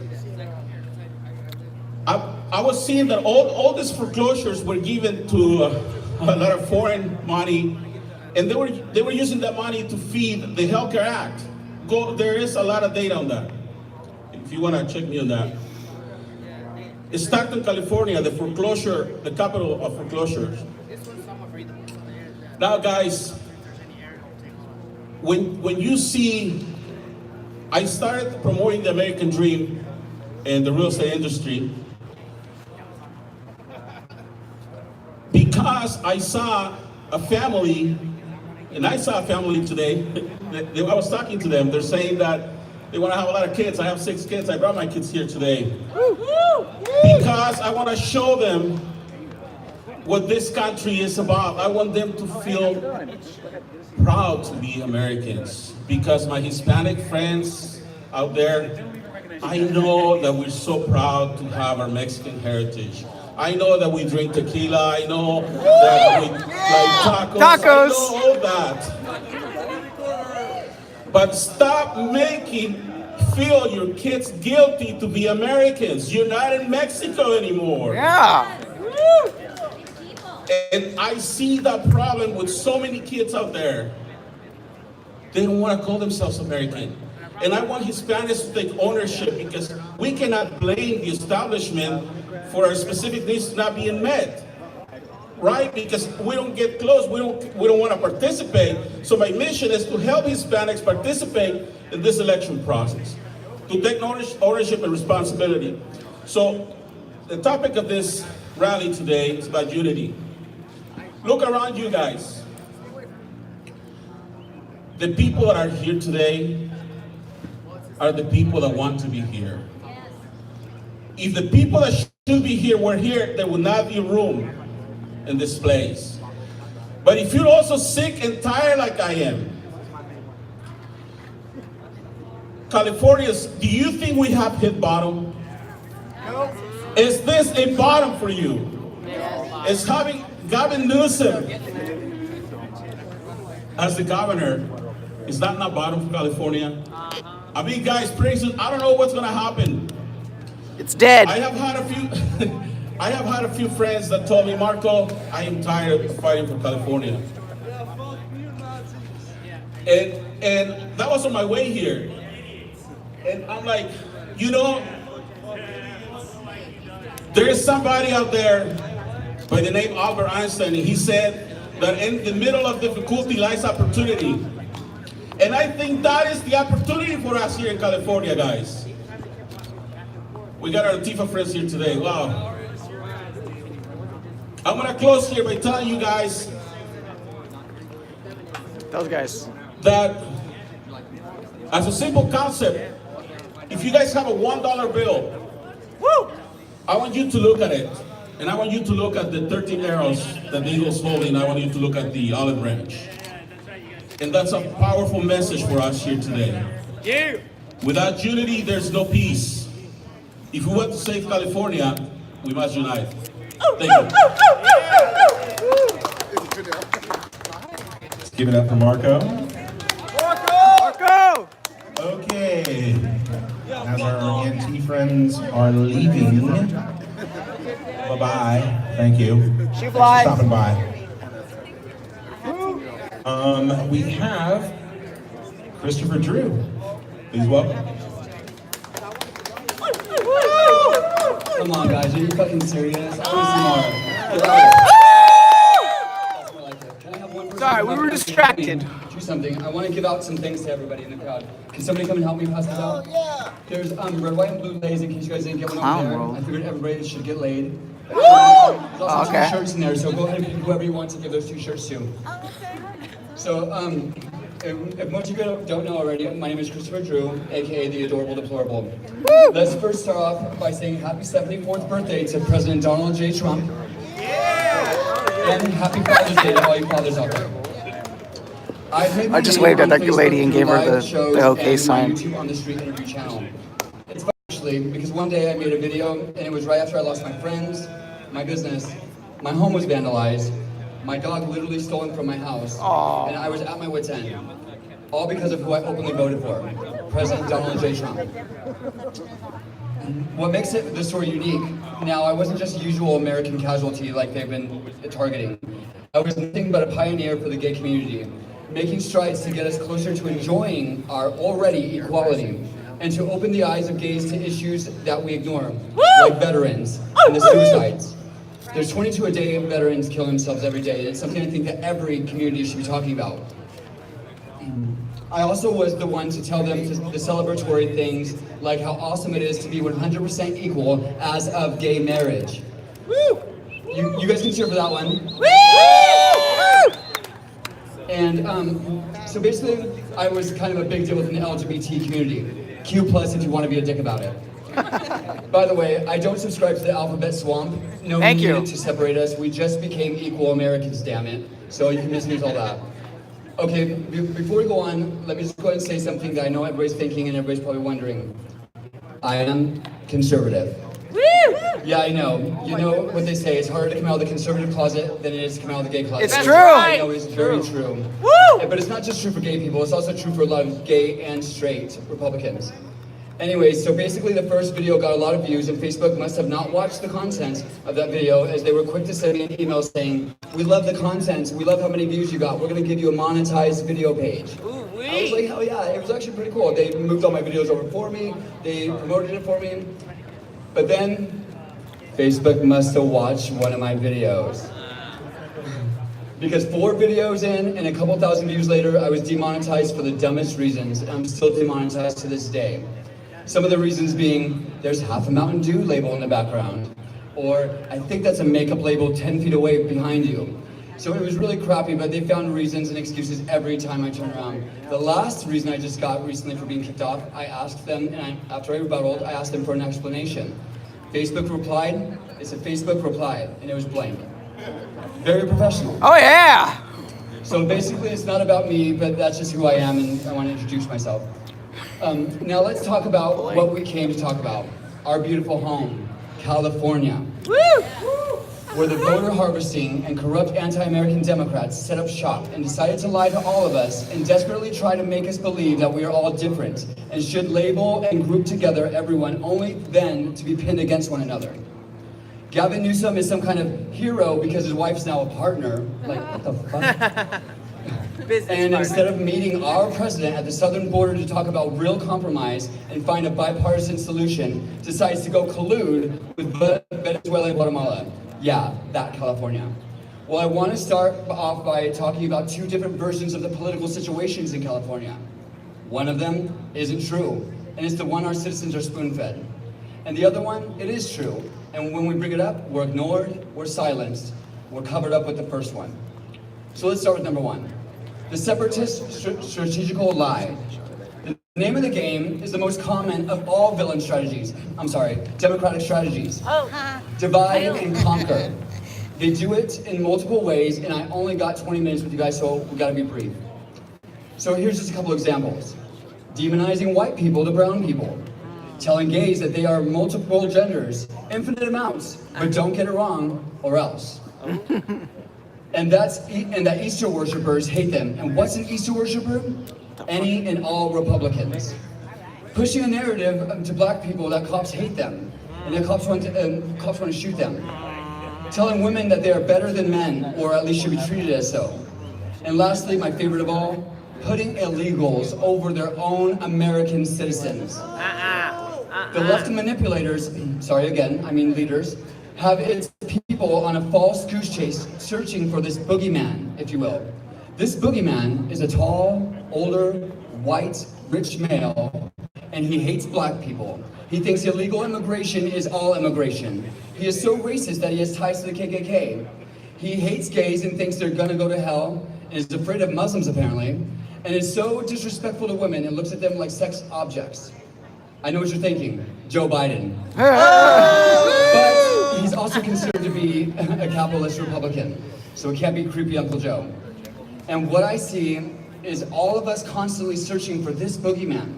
I was seeing that all these foreclosures were given to a lot of foreign money, and they were using that money to feed the Healthcare Act. There is a lot of data on that. If you want to check me on that. Stockton, California, the capital of foreclosures. Now, guys, when you see, I started promoting the American dream in the real estate industry because I saw a family, and I saw a family today. I was talking to them. They're saying that they want to have a lot of kids. I have 6 kids. I brought my kids here today because I want to show them what this country is about. I want them to feel proud to be Americans, because my Hispanic friends out there, I know that we're so proud to have our Mexican heritage. I know that we drink tequila. I know that we like tacos. I know all that. But stop feel your kids guilty to be Americans. You're not in Mexico anymore. Yeah. And I see that problem with so many kids out there. They don't want to call themselves American. And I want Hispanics to take ownership, because we cannot blame the establishment for our specific needs not being met. Right? Because we don't get close, we don't want to participate. So my mission is to help Hispanics participate in this election process, to take ownership and responsibility. So the topic of this rally today is about unity. Look around you guys. The people that are here today are the people that want to be here. If the people that should be here were here, there would not be room in this place. But if you're also sick and tired like I am, Californians, do you think we have hit bottom? No. Is this a bottom for you? Is having Gavin Newsom as the governor, is that not bottom for California? I mean, guys, pretty soon, I don't know what's gonna happen. It's dead. I have had a few friends that told me, Marco, I am tired of fighting for California. And that was on my way here. And I'm like, you know, there is somebody out there by the name Albert Einstein, and he said that in the middle of difficulty lies opportunity. And I think that is the opportunity for us here in California, guys. We got our Antifa friends here today, wow. I'm gonna close here by telling you guys Those guys. that as a simple concept, if you guys have a $1 bill, I want you to look at it. And I want you to look at the 13 arrows that the eagle's holding. I want you to look at the olive branch. And that's a powerful message for us here today. Without unity, there's no peace. If we want to save California, we must unite. Thank you. Let's give it up for Marco. Marco! Okay. As our NT friends are leaving, bye-bye. Thank you. She Thanks for flies. stopping by. We have Christopher Drew. Please welcome. Come on, guys, are you fucking serious? I want some more. That's more like it. Can I have one person Sorry, come we up were and distracted. Do something. I want to give out some things to everybody in the crowd. Can somebody come and help me pass this out? Yeah. There's red, white, and blue lays in case you guys didn't get one over there. roll. I figured everybody should get laid. There's also Okay. 2 shirts in there, so go ahead and pick whoever you want to give those 2 shirts to. So, if most of you don't know already, my name is Christopher Drew, aka the Adorable Deplorable. Let's first start off by saying happy 74th birthday to President Donald J. Trump. And happy Father's Day to all you fathers out there. I just waved at that lady and gave her the okay sign. YouTube on the street interview channel. It's fun, actually, because one day I made a video, and it was right after I lost my friends, my business, my home was vandalized, my dog literally stolen from my house, and I was at my wit's end. All because of who I openly voted for, President Donald J. Trump. What makes this story unique, now I wasn't just usual American casualty like they've been targeting. I was nothing but a pioneer for the gay community, making strides to get us closer to enjoying our already equality, and to open the eyes of gays to issues that we ignore, like veterans and the suicides. There's 22 a day veterans kill themselves every day, and it's something I think that every community should be talking about. I also was the one to tell them the celebratory things like how awesome it is to be 100% equal as of gay marriage. You guys can cheer for that one. And so basically, I was kind of a big deal within the LGBT community. Q+ if you want to be a dick about it. By the way, I don't subscribe to the alphabet swamp. No one needed to separate us. We just became equal Americans, damn it. So you can dismiss all that. Okay, before we go on, let me just go ahead and say something that I know everybody's thinking and everybody's probably wondering. I am conservative. Yeah, I know. You know what they say, it's harder to come out of the conservative closet than it is to come out of the gay closet. It's true! I know it's very true. But it's not just true for gay people, it's also true for a lot of gay and straight Republicans. Anyway, so basically the first video got a lot of views, and Facebook must have not watched the content of that video, as they were quick to send me an email saying, we love the content, we love how many views you got, we're gonna give you a monetized video page. I was like, hell yeah, it was actually pretty cool. They moved all my videos over for me, they promoted it for me, but then Facebook must have watched one of my videos. Because 4 videos in and a couple thousand views later, I was demonetized for the dumbest reasons, and I'm still demonetized to this day. Some of the reasons being, there's half a Mountain Dew label in the background, or I think that's a makeup label 10 feet away behind you. So it was really crappy, but they found reasons and excuses every time I turned around. The last reason I just got recently for being kicked off, I asked them, and after I rebutted, I asked them for an explanation. Facebook replied, it's a Facebook reply, and it was blank. Very professional. Oh yeah! So basically it's not about me, but that's just who I am, and I want to introduce myself. Now let's talk about what we came to talk about. Our beautiful home, California. Where the voter harvesting and corrupt anti-American Democrats set up shop and decided to lie to all of us and desperately try to make us believe that we are all different and should label and group together everyone only then to be pinned against one another. Gavin Newsom is some kind of hero because his wife's now a partner. Like, what the fuck? And instead of meeting our president at the southern border to talk about real compromise and find a bipartisan solution, decides to go collude with Venezuela and Guatemala. Yeah, that California. Well, I want to start off by talking about two different versions of the political situations in California. One of them isn't true, and it's the one our citizens are spoon-fed. And the other one, it is true. And when we bring it up, we're ignored, we're silenced, we're covered up with the first one. So let's start with number one. The separatist strategical lie. The name of the game is the most common of all democratic strategies. Divide and conquer. They do it in multiple ways, and I only got 20 minutes with you guys, so we gotta be brief. So here's just a couple examples. Demonizing white people to brown people. Telling gays that they are multiple genders, infinite amounts, but don't get it wrong, or else. And that Easter worshipers hate them. And what's an Easter worshiper? Any and all Republicans. Pushing a narrative to black people that cops hate them, and that cops want to shoot them. Telling women that they are better than men, or at least should be treated as so. And lastly, my favorite of all, putting illegals over their own American citizens. The left manipulators, leaders, have its people on a false goose chase searching for this boogeyman, if you will. This boogeyman is a tall, older, white, rich male, and he hates black people. He thinks illegal immigration is all immigration. He is so racist that he has ties to the KKK. He hates gays and thinks they're gonna go to hell, and is afraid of Muslims apparently, and is so disrespectful to women and looks at them like sex objects. I know what you're thinking, Joe Biden. But he's also considered to be a capitalist Republican, so it can't be creepy Uncle Joe. And what I see is all of us constantly searching for this boogeyman.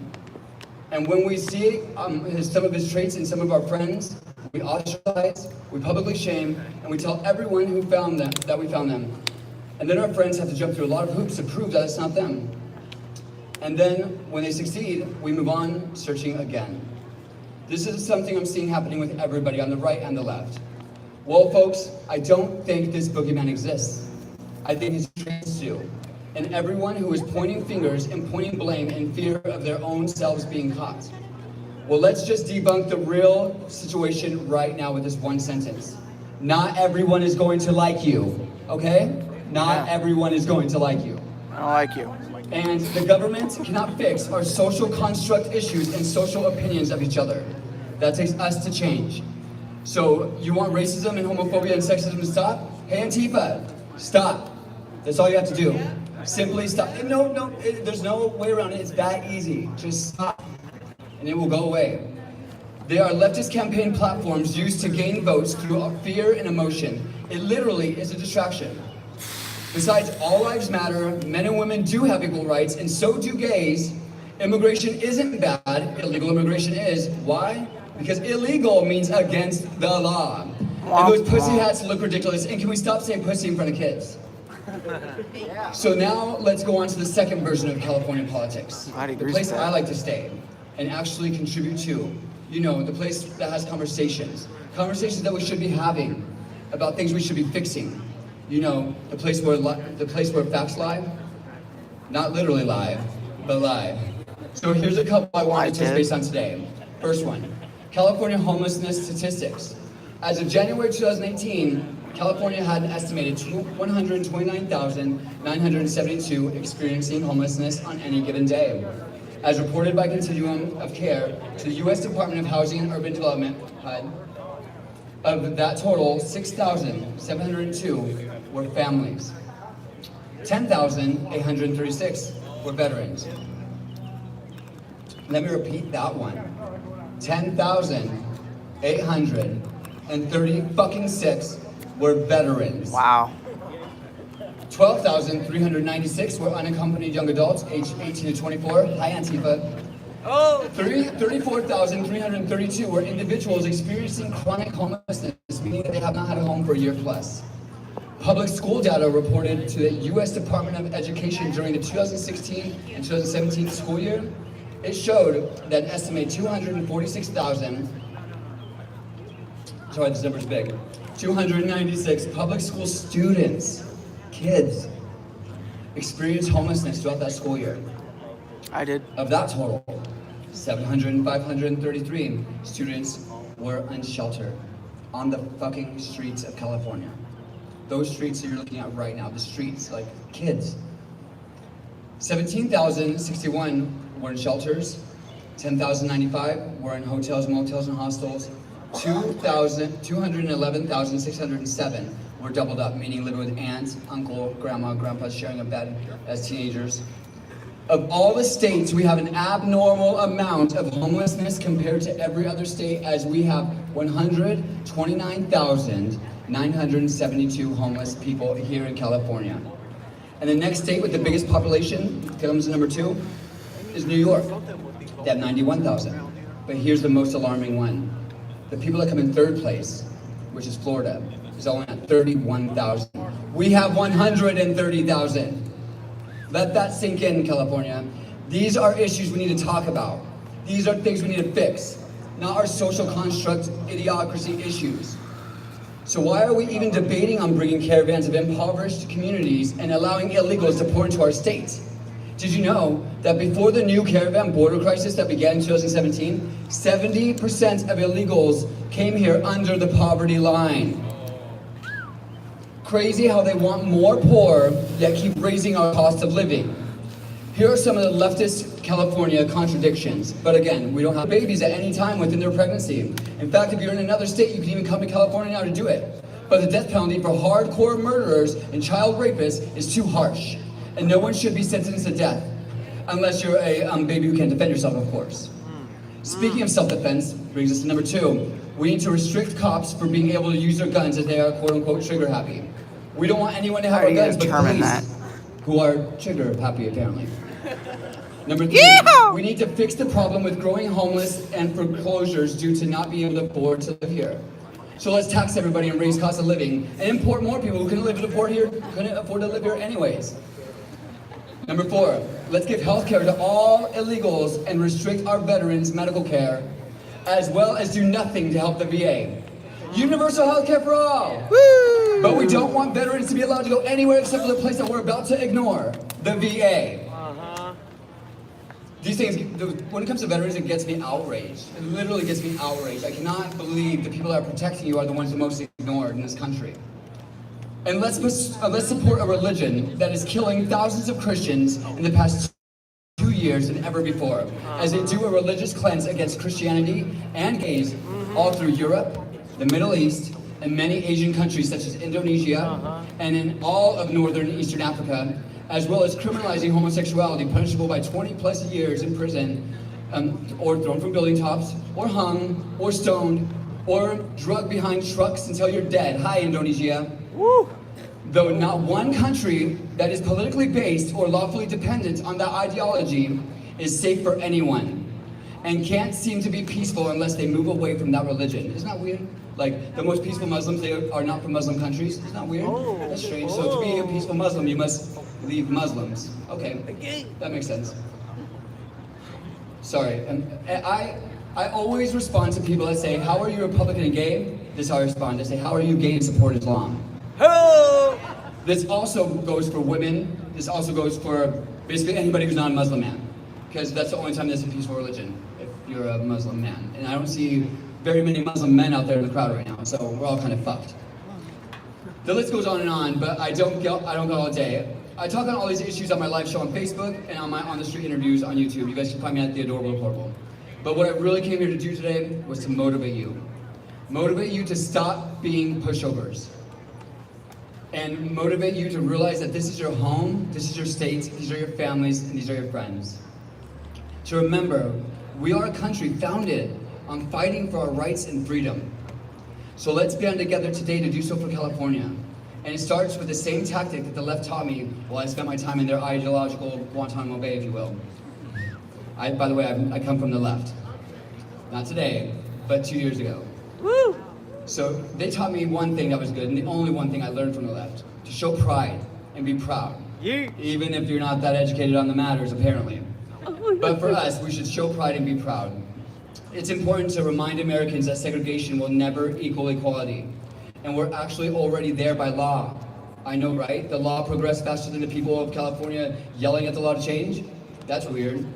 And when we see some of his traits in some of our friends, we ostracize, we publicly shame, and we tell everyone who found them that we found them. And then our friends have to jump through a lot of hoops to prove that it's not them. And then, when they succeed, we move on, searching again. This is something I'm seeing happening with everybody on the right and the left. Well, folks, I don't think this boogeyman exists. I think his traits do. And everyone who is pointing fingers and pointing blame in fear of their own selves being caught. Well, let's just debunk the real situation right now with this one sentence. Not everyone is going to like you, okay? Not everyone is going to like you. I don't like you. And the government cannot fix our social construct issues and social opinions of each other. That takes us to change. So you want racism and homophobia and sexism to stop? Hey Antifa, stop. That's all you have to do. Simply stop. There's no way around it. It's that easy. Just stop, and it will go away. They are leftist campaign platforms used to gain votes through fear and emotion. It literally is a distraction. Besides, all lives matter, men and women do have equal rights, and so do gays. Immigration isn't bad, illegal immigration is. Why? Because illegal means against the law. And those pussy hats look ridiculous, and can we stop saying pussy in front of kids? So now, let's go on to the second version of California politics. The place I like to stay, and actually contribute to. You know, the place that has conversations. Conversations that we should be having about things we should be fixing. You know, the place where facts lie, not literally lie, but lie. So here's a couple I wanted to touch base on today. First one, California homelessness statistics. As of January 2018, California had an estimated 129,972 experiencing homelessness on any given day. As reported by Continuum of Care to the U.S. Department of Housing and Urban Development, HUD, of that total, 6,702 were families. 10,836 were veterans. Let me repeat that one. 10,836 were veterans. Wow. 12,396 were unaccompanied young adults aged 18 to 24. Hi, Antifa. 34,332 were individuals experiencing chronic homelessness, meaning that they have not had a home for a year plus. Public school data reported to the U.S. Department of Education during the 2016 and 2017 school year, it showed that an estimated 246,000, sorry, this number's big, 296 public school students, kids, experienced homelessness throughout that school year? I did. Of that total, 533 students were unsheltered on the fucking streets of California. Those streets that you're looking at right now, the streets, like kids. 17,061 were in shelters, 10,095 were in hotels, motels, and hostels. 211,607 were doubled up, meaning living with aunts, uncle, grandma, grandpa, sharing a bed as teenagers. Of all the states, we have an abnormal amount of homelessness compared to every other state, as we have 129,972 homeless people here in California. And the next state with the biggest population, comes number 2, is New York. They have 91,000. But here's the most alarming one. The people that come in third place, which is Florida, is only at 31,000. We have 130,000. Let that sink in, California. These are issues we need to talk about. These are things we need to fix, not our social construct idiocracy issues. So why are we even debating on bringing caravans of impoverished communities and allowing illegals to pour into our state? Did you know that before the new caravan border crisis that began in 2017, 70% of illegals came here under the poverty line? Crazy how they want more poor, yet keep raising our cost of living. Here are some of the leftist California contradictions. But again, we don't have babies at any time within their pregnancy. In fact, if you're in another state, you can even come to California now to do it. But the death penalty for hardcore murderers and child rapists is too harsh. And no one should be sentenced to death. Unless you're a baby who can't defend yourself, of course. Speaking of self-defense, brings us to number 2. We need to restrict cops for being able to use their guns if they are quote-unquote trigger-happy. We don't want anyone to have our guns but police, who are trigger-happy apparently. Number 3, we need to fix the problem with growing homeless and foreclosures due to not being able to afford to live here. So let's tax everybody and raise cost of living and import more people who couldn't afford to live here anyways. Number 4, let's give health care to all illegals and restrict our veterans' medical care, as well as do nothing to help the VA. Universal health care for all! Woo! But we don't want veterans to be allowed to go anywhere except for the place that we're about to ignore, the VA. These things, when it comes to veterans, it gets me outraged. It literally gets me outraged. I cannot believe the people that are protecting you are the ones the most ignored in this country. And let's support a religion that is killing thousands of Christians in the past 2 years than ever before, as they do a religious cleanse against Christianity and gays all through Europe, the Middle East, and many Asian countries such as Indonesia, and in all of Northern and Eastern Africa, as well as criminalizing homosexuality, punishable by 20 plus years in prison, or thrown from building tops, or hung, or stoned, or drugged behind trucks until you're dead. Hi, Indonesia. Woo! Though not one country that is politically based or lawfully dependent on that ideology is safe for anyone, and can't seem to be peaceful unless they move away from that religion. Isn't that weird? Like, the most peaceful Muslims, they are not from Muslim countries. Isn't that weird? That's strange. So to be a peaceful Muslim, you must leave Muslims. Okay, that makes sense. Sorry, and I always respond to people that say, how are you Republican and gay? This is how I respond. I say, how are you gay and support Islam? This also goes for women. This also goes for basically anybody who's not a Muslim man. Because that's the only time there's a peaceful religion, if you're a Muslim man. And I don't see very many Muslim men out there in the crowd right now, so we're all kind of fucked. The list goes on, but I don't go all day. I talk on all these issues on my live show on Facebook and on my On the Street interviews on YouTube. You guys can find me at The Adorable Portable. But what I really came here to do today was to motivate you. Motivate you to stop being pushovers. And motivate you to realize that this is your home, this is your state, these are your families, and these are your friends. To remember, we are a country founded on fighting for our rights and freedom. So let's band together today to do so for California. And it starts with the same tactic that the left taught me while I spent my time in their ideological Guantanamo Bay, if you will. By the way, I come from the left. Not today, but 2 years ago. Woo! So they taught me one thing that was good, and the only one thing I learned from the left, to show pride and be proud. Yeah. Even if you're not that educated on the matters, apparently. But for us, we should show pride and be proud. It's important to remind Americans that segregation will never equal equality. And we're actually already there by law. I know, right? The law progressed faster than the people of California yelling at the law to change? That's weird.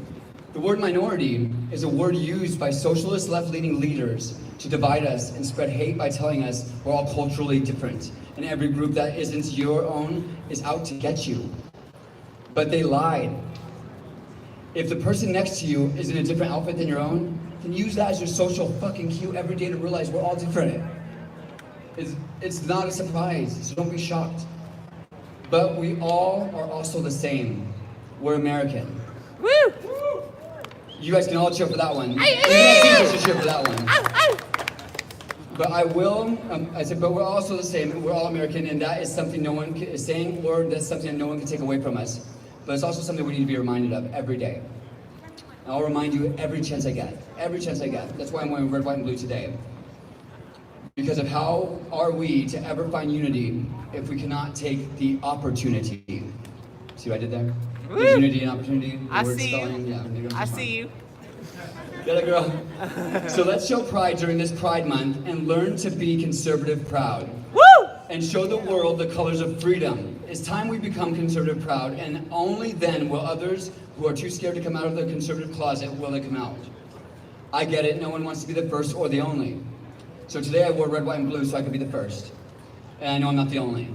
The word minority is a word used by socialist left-leaning leaders to divide us and spread hate by telling us we're all culturally different, and every group that isn't your own is out to get you. But they lied. If the person next to you is in a different outfit than your own, then use that as your social fucking cue every day to realize we're all different. It's not a surprise, so don't be shocked. But we all are also the same. We're American. Woo! You guys can all cheer for that one. Even teachers should cheer for that one. But I will, I said, but we're also the same. We're all American, and that is something no one is saying, or that's something that no one can take away from us. But it's also something we need to be reminded of every day. And I'll remind you every chance I get. Every chance I get. That's why I'm wearing red, white, and blue today. Because of how are we to ever find unity if we cannot take the opportunity? See what I did there? There's unity and opportunity. I see you. Yeah, I see you. Get it, girl. So let's show pride during this Pride Month and learn to be conservative proud. Woo! And show the world the colors of freedom. It's time we become conservative proud, and only then will others who are too scared to come out of the conservative closet will they come out. I get it, no one wants to be the first or the only. So today I wore red, white, and blue so I could be the first. And I know I'm not the only.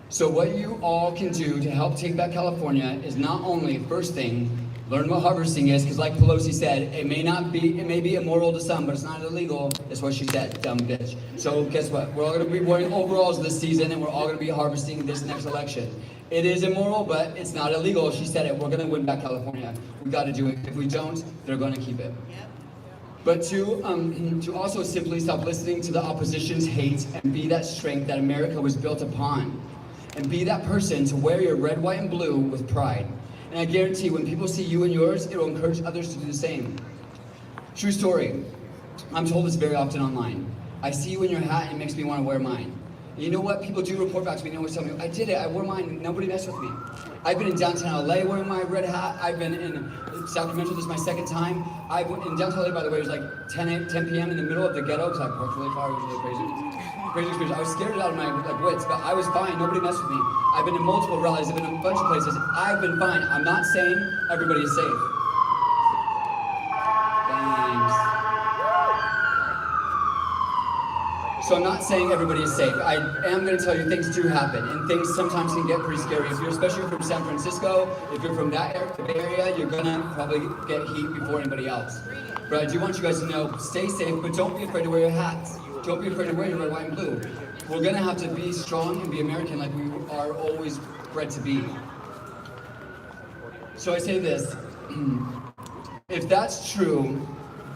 So what you all can do to help take back California is not only, first thing, learn what harvesting is, because like Pelosi said, it may be immoral to some, but it's not illegal. That's what she said, dumb bitch. So guess what? We're all gonna be wearing overalls this season, and we're all gonna be harvesting this next election. It is immoral, but it's not illegal. She said it. We're gonna win back California. We gotta do it. If we don't, they're gonna keep it. But to also simply stop listening to the opposition's hate and be that strength that America was built upon. And be that person to wear your red, white, and blue with pride. And I guarantee when people see you and yours, it will encourage others to do the same. True story. I'm told this very often online. I see you in your hat and it makes me want to wear mine. And you know what? People do report back to me and always tell me, I did it, I wore mine, and nobody messed with me. I've been in downtown LA wearing my red hat. I've been in Sacramento, this is my second time. I went in downtown LA, by the way, it was like 10 p.m. in the middle of the ghetto, because I parked really far, it was really crazy experience. I was scared out of my wits, but I was fine, nobody messed with me. I've been in multiple rallies, I've been in a bunch of places. I've been fine. I'm not saying everybody is safe. Thanks. So I'm not saying everybody is safe. I am going to tell you things do happen, and things sometimes can get pretty scary. If you're especially from San Francisco, if you're from that area, you're going to probably get heat before anybody else. But I do want you guys to know, stay safe, but don't be afraid to wear your hats. Don't be afraid to wear your red, white, and blue. We're going to have to be strong and be American like we are always bred to be. So I say this, if that's true,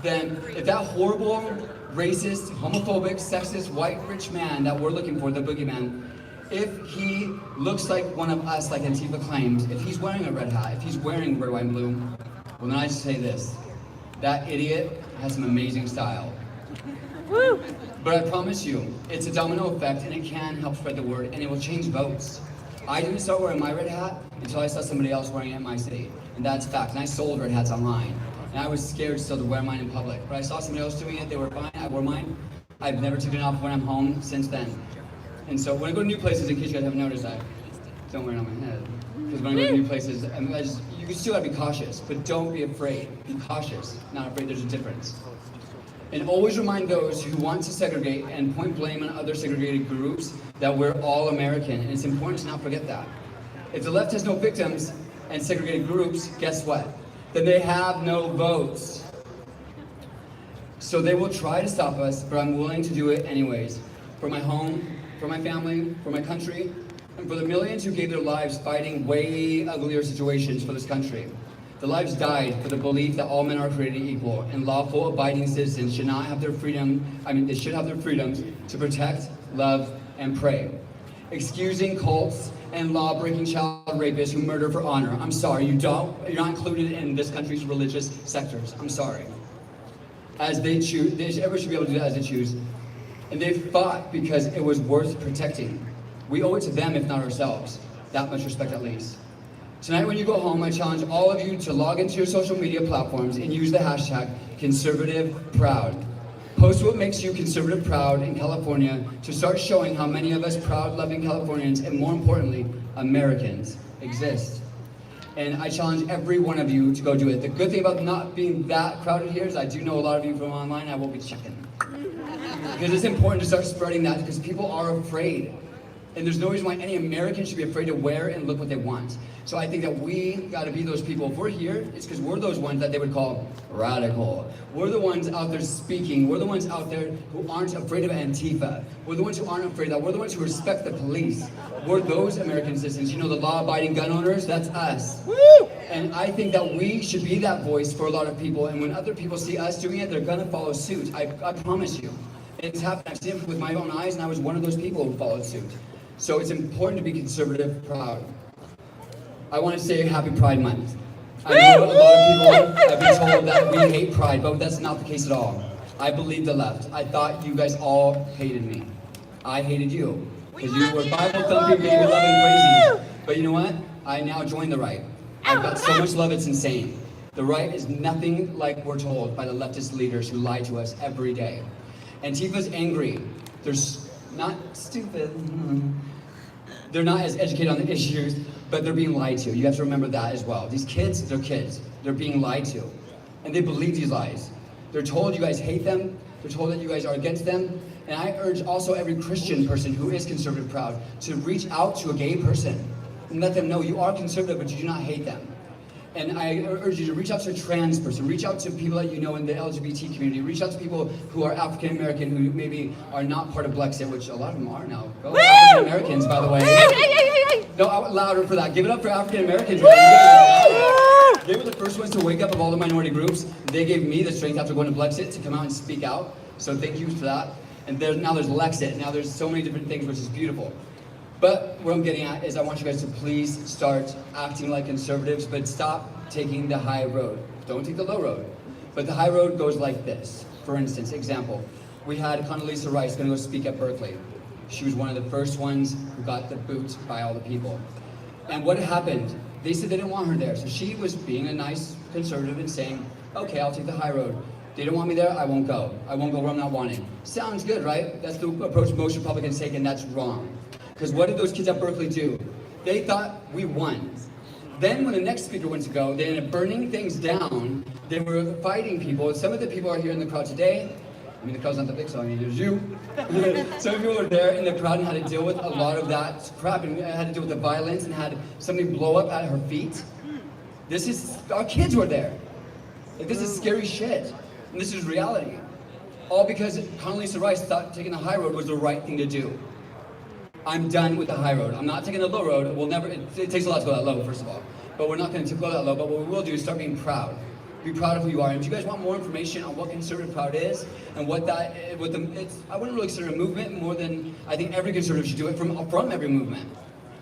then if that horrible, racist, homophobic, sexist, white, rich man that we're looking for, the boogeyman, if he looks like one of us, like Antifa claims, if he's wearing a red hat, if he's wearing red, white, and blue, well then I just say this, that idiot has some amazing style. Woo! But I promise you, it's a domino effect and it can help spread the word and it will change votes. I didn't start wearing my red hat until I saw somebody else wearing it in my city. And that's fact. And I sold red hats online. And I was scared still to wear mine in public. But I saw somebody else doing it, they were fine, I wore mine. I've never taken it off when I'm home since then. And so when I go to new places, in case you guys haven't noticed, I don't wear it on my head. Because when I go to new places, you still gotta be cautious, but don't be afraid. Be cautious, not afraid, there's a difference. And always remind those who want to segregate and point blame on other segregated groups that we're all American, and it's important to not forget that. If the left has no victims and segregated groups, guess what? Then they have no votes. So they will try to stop us, but I'm willing to do it anyways. For my home, for my family, for my country, and for the millions who gave their lives fighting way uglier situations for this country. The lives died for the belief that all men are created equal and lawful abiding citizens should not have their freedom, they should have their freedoms to protect, love, and pray. Excusing cults and law-breaking child rapists who murder for honor. I'm sorry, you're not included in this country's religious sectors. I'm sorry. As they choose, everyone should be able to do that as they choose. And they fought because it was worth protecting. We owe it to them, if not ourselves. That much respect at least. Tonight when you go home, I challenge all of you to log into your social media platforms and use the hashtag #ConservativeProud. Post what makes you conservative proud in California to start showing how many of us proud, loving Californians, and more importantly, Americans, exist. And I challenge every one of you to go do it. The good thing about not being that crowded here is I do know a lot of you from online. I will be checking. Because it's important to start spreading that because people are afraid. And there's no reason why any American should be afraid to wear and look what they want. So I think that we gotta be those people. If we're here, it's because we're those ones that they would call radical. We're the ones out there speaking. We're the ones out there who aren't afraid of Antifa. We're the ones who aren't afraid of that. We're the ones who respect the police. We're those American citizens. You know, the law-abiding gun owners, that's us. Woo! And I think that we should be that voice for a lot of people. And when other people see us doing it, they're gonna follow suit. I promise you. It's happened. I've seen it with my own eyes, and I was one of those people who followed suit. So it's important to be conservative proud. I want to say Happy Pride Month. I know a lot of people have been told that we hate Pride, but that's not the case at all. I believe the left. I thought you guys all hated me. I hated you. Because you were Bible-thumping, baby-loving crazies. But you know what? I now joined the right. I've got so much love, it's insane. The right is nothing like we're told by the leftist leaders who lie to us every day. Antifa's angry. They're not stupid. They're not as educated on the issues, but they're being lied to. You have to remember that as well. These kids, they're kids. They're being lied to. And they believe these lies. They're told you guys hate them. They're told that you guys are against them. And I urge also every Christian person who is conservative proud to reach out to a gay person and let them know you are conservative, but you do not hate them. And I urge you to reach out to a trans person, reach out to people that you know in the LGBT community, reach out to people who are African American who maybe are not part of Blexit, which a lot of them are now. Go African Americans, by the way. No, louder for that. Give it up for African Americans. They were the first ones to wake up of all the minority groups. They gave me the strength after going to Blexit to come out and speak out. So thank you for that. And now there's Lexit. Now there's so many different things, which is beautiful. But what I'm getting at is I want you guys to please start acting like conservatives, but stop taking the high road. Don't take the low road. But the high road goes like this. For instance, example, we had Condoleezza Rice going to go speak at Berkeley. She was one of the first ones who got the boot by all the people. And what happened? They said they didn't want her there. So she was being a nice conservative and saying, okay, I'll take the high road. They don't want me there, I won't go. I won't go where I'm not wanted. Sounds good, right? That's the approach most Republicans take, and that's wrong. Because what did those kids at Berkeley do? They thought we won. Then when the next speaker went to go, they ended up burning things down. They were fighting people. Some of the people are here in the crowd today. I mean, the crowd's not that big, so I mean, there's you. Some people were there in the crowd and had to deal with a lot of that crap, and had to deal with the violence, and had somebody blow up at her feet. Our kids were there. Like, this is scary shit. And this is reality. All because Condoleezza Rice thought taking the high road was the right thing to do. I'm done with the high road. I'm not taking the low road. We'll never, it takes a lot to go that low, first of all. But we're not going to go that low. But what we will do is start being proud. Be proud of who you are. And if you guys want more information on what conservative proud is and I wouldn't really consider it a movement more than I think every conservative should do it from every movement.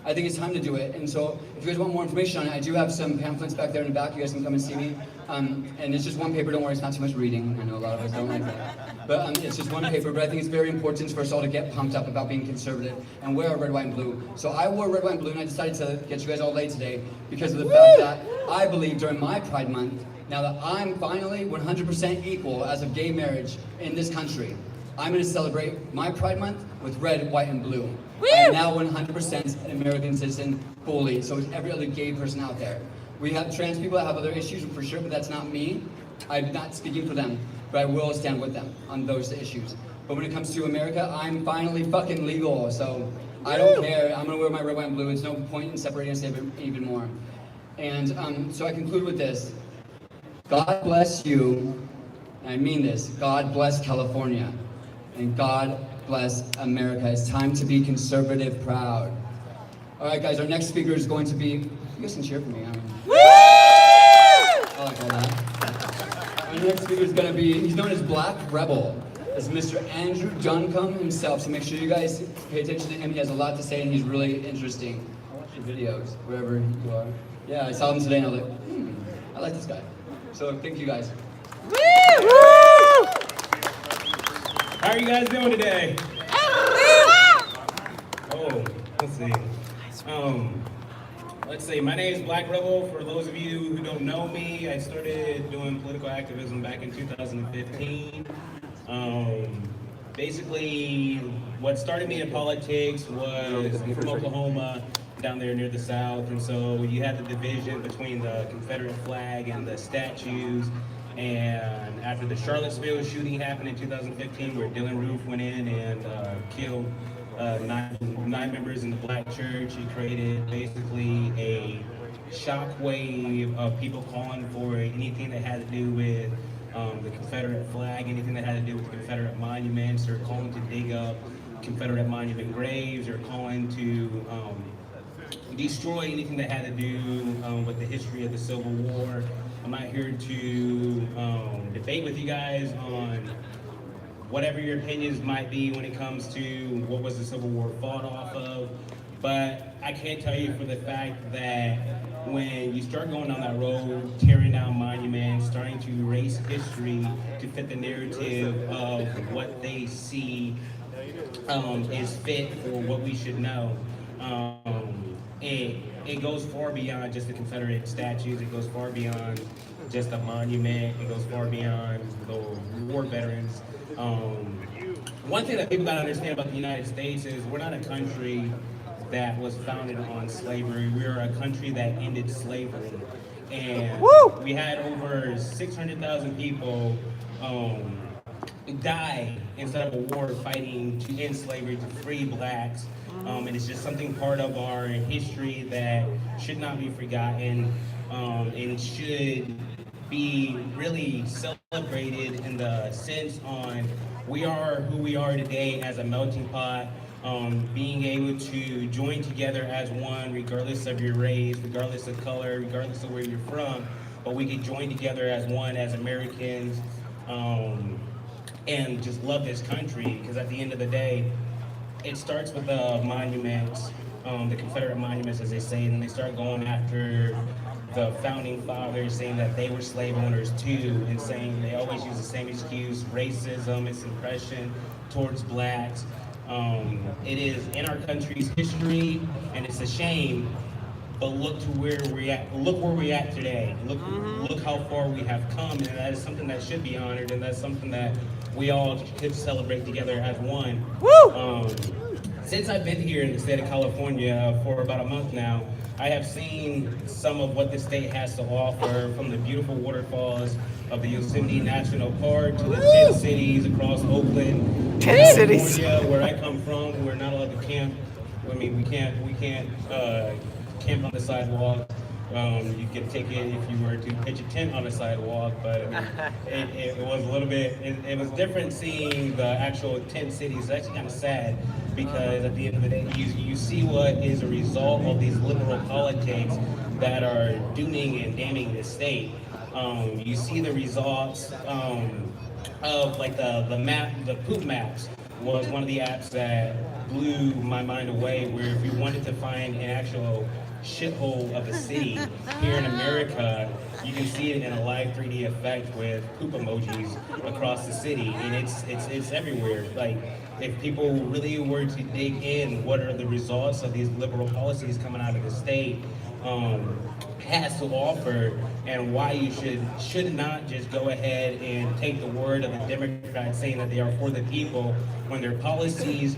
I think it's time to do it. And so if you guys want more information on it, I do have some pamphlets back there in the back. You guys can come and see me. And it's just one paper. Don't worry, it's not too much reading. I know a lot of us don't like that. But it's just one paper. But I think it's very important for us all to get pumped up about being conservative and wear red, white, and blue. So I wore red, white, and blue, and I decided to get you guys all laid today because of the fact that I believe during my Pride Month, now that I'm finally 100% equal as of gay marriage in this country, I'm going to celebrate my Pride Month with red, white, and blue. I'm now 100% an American citizen fully, so is every other gay person out there. We have trans people that have other issues for sure, but that's not me. I'm not speaking for them, but I will stand with them on those issues. But when it comes to America, I'm finally fucking legal, so I don't care. I'm going to wear my red, white, and blue. There's no point in separating us even more. And so I conclude with this. God bless you, and I mean this, God bless California, and God bless America. It's time to be conservative proud. All right, guys, our next speaker is going to be, you guys can cheer for me. I like all that. Our next speaker is going to be, he's known as Black Rebel. It's Mr. Andrew Duncombe himself, so make sure you guys pay attention to him. He has a lot to say, and he's really interesting. I watch your videos, wherever you are. Yeah, I saw him today, and I was like, I like this guy. So thank you guys. How are you guys doing today? Oh, let's see. My name is Black Rebel. For those of you who don't know me, I started doing political activism back in 2015. Basically, what started me in politics was I'm from Oklahoma, down there near the South, and so you had the division between the Confederate flag and the statues. And after the Charlottesville shooting happened in 2015, where Dylan Roof went in and killed nine members in the black church, it created basically a shockwave of people calling for anything that had to do with the Confederate flag, anything that had to do with Confederate monuments, or calling to dig up Confederate monument graves, or calling to destroy anything that had to do with the history of the Civil War. I'm not here to debate with you guys on whatever your opinions might be when it comes to what was the Civil War fought off of, but I can tell you for the fact that when you start going down that road, tearing down monuments, starting to erase history to fit the narrative of what they see is fit for what we should know, it goes far beyond just the Confederate statues. It goes far beyond just a monument. It goes far beyond the war veterans. One thing that people gotta understand about the United States is we're not a country that was founded on slavery. We're a country that ended slavery. And we had over 600,000 people die instead of a war fighting to end slavery, to free blacks. And it's just something part of our history that should not be forgotten, and should be really celebrated in the sense on we are who we are today as a melting pot, being able to join together as one, regardless of your race, regardless of color, regardless of where you're from, but we can join together as one, as Americans, and just love this country, because at the end of the day, it starts with the monuments, the Confederate monuments, as they say, and then they start going after the founding fathers, saying that they were slave owners too, and saying they always use the same excuse: racism, its impression towards blacks. It is in our country's history, and it's a shame. But look to where we're at. Look where we're at today. Look how far we have come, and that is something that should be honored, and that's something that we all could celebrate together as one. Since I've been here in the state of California for about a month now, I have seen some of what the state has to offer, from the beautiful waterfalls of the Yosemite National Park to the 10 cities across Oakland, California, where I come from. We're not allowed to camp. I mean, we can't camp on the sidewalk. You get a ticket if you were to pitch a tent on the sidewalk, but I mean, it was a little bit, it was different seeing the actual tent cities. It's actually kind of sad, because at the end of the day, you see what is a result of these liberal politics that are dooming and damning the state. You see the results of like the poop maps was one of the apps that blew my mind away, where if you wanted to find an actual shithole of a city here in America, you can see it in a live 3D effect with poop emojis across the city, and it's everywhere. Like, if people really were to dig in, what are the results of these liberal policies coming out of the state has to offer, and why you should not just go ahead and take the word of the Democrats saying that they are for the people, when their policies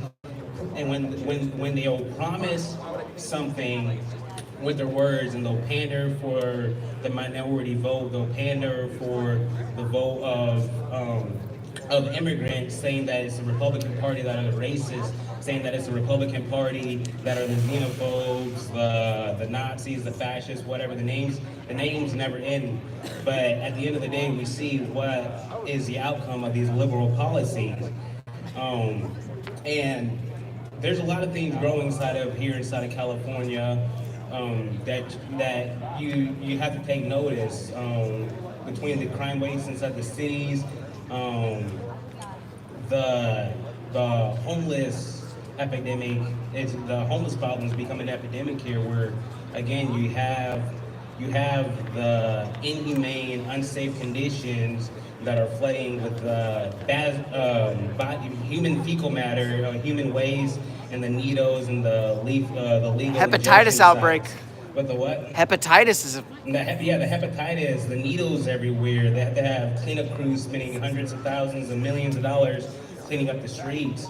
and when they'll promise something with their words, and they'll pander for the minority vote, they'll pander for the vote of immigrants, saying that it's the Republican Party that are the racists, saying that it's the Republican Party that are the xenophobes, the Nazis, the fascists, whatever. The names never end. But at the end of the day, we see what is the outcome of these liberal policies. And there's a lot of things growing inside of California, that you have to take notice, between the crime rates inside the cities, the homeless epidemic. The homeless problem is becoming an epidemic here, where again you have the inhumane, unsafe conditions that are flooding with bad human fecal matter, human waste, and the needles and the legal Hepatitis outbreak. With the what? Hepatitis is a... The hepatitis, the needles everywhere. They have to have cleanup crews spending hundreds of thousands and millions of dollars cleaning up the streets.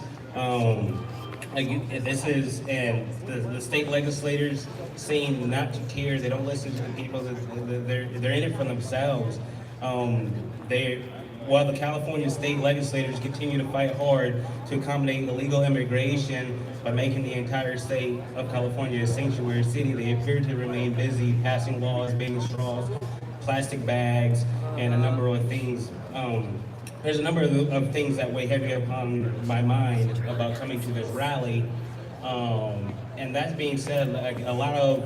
This is, and the state legislators seem not to care. They don't listen to the people. They're in it for themselves. While the California state legislators continue to fight hard to accommodate illegal immigration by making the entire state of California a sanctuary city, they appear to remain busy passing laws, banning straws, plastic bags, and a number of things. There's a number of things that weigh heavy upon my mind about coming to this rally. And that being said, like, a lot of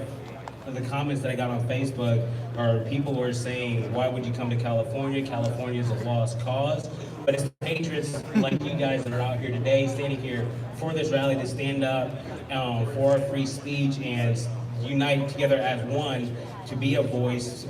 the comments that I got on Facebook are people who are saying, why would you come to California? California is a lost cause. But it's patriots like you guys that are out here today, standing here for this rally to stand up for our free speech and unite together as one to be a voice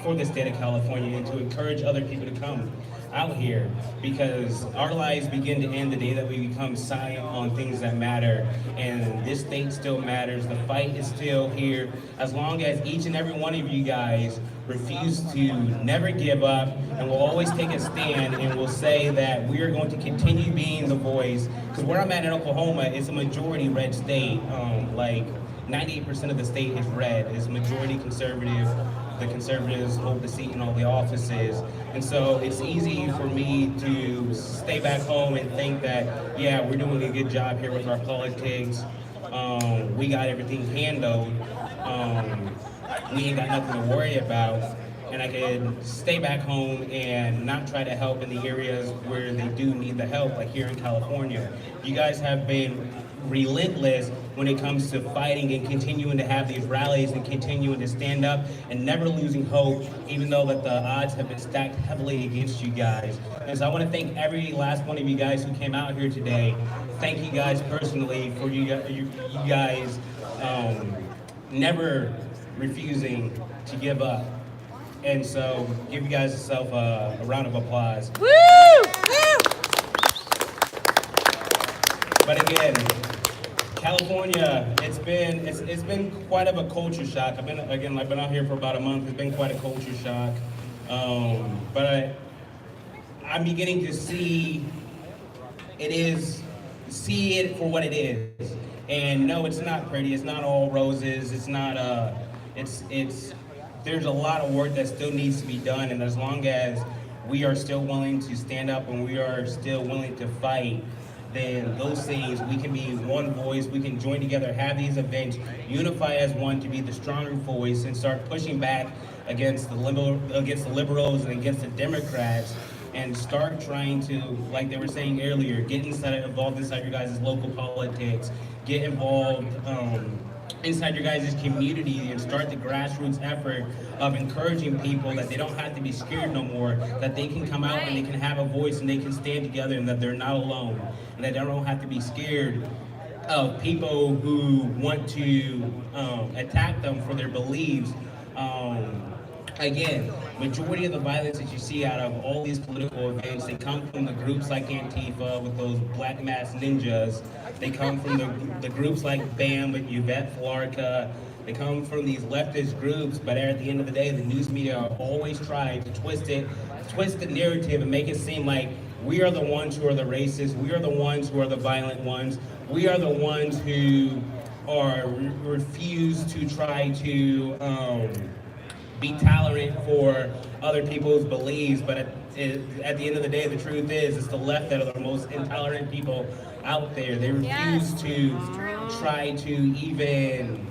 for the state of California and to encourage other people to come out here, because our lives begin to end the day that we become silent on things that matter, and this state still matters. The fight is still here. As long as each and every one of you guys refuse to never give up, and will always take a stand, and will say that we are going to continue being the voice, because where I'm at in Oklahoma is a majority red state. Like 98% of the state is red. It's majority conservative. The conservatives hold the seat in all the offices. And so it's easy for me to stay back home and think that, yeah, we're doing a good job here with our politics. We got everything handled. We ain't got nothing to worry about. And I can stay back home and not try to help in the areas where they do need the help, like here in California. You guys have been relentless when it comes to fighting and continuing to have these rallies and continuing to stand up and never losing hope, even though that the odds have been stacked heavily against you guys. And so I want to thank every last one of you guys who came out here today. Thank you guys personally for you guys never refusing to give up. And so give you guys yourself a round of applause. Woo! Woo! But again, California, it's been quite of a culture shock. I've been out here for about a month. It's been quite a culture shock. But I'm beginning to see it for what it is. And no, it's not pretty. It's not all roses. It's not there's a lot of work that still needs to be done, and as long as we are still willing to stand up and we are still willing to fight, then those things, we can be one voice, we can join together, have these events, unify as one to be the stronger voice and start pushing back against the liberals and against the Democrats, and start trying to, like they were saying earlier, get involved inside your guys' local politics, get involved inside your guys' community, and start the grassroots effort of encouraging people that they don't have to be scared no more, that they can come out and they can have a voice and they can stand together, and that they're not alone, and that they don't have to be scared of people who want to attack them for their beliefs. Again, majority of the violence that you see out of all these political events, they come from the groups like Antifa with those black masked ninjas. They come from the groups like BAM with Yvette Flarka. They come from these leftist groups, but at the end of the day, the news media are always trying to twist the narrative and make it seem like we are the ones who are the racists, we are the ones who are the violent ones, we are the ones who refuse to try to be tolerant for other people's beliefs. But at the end of the day, the truth is, it's the left that are the most intolerant people out there. They refuse to try to even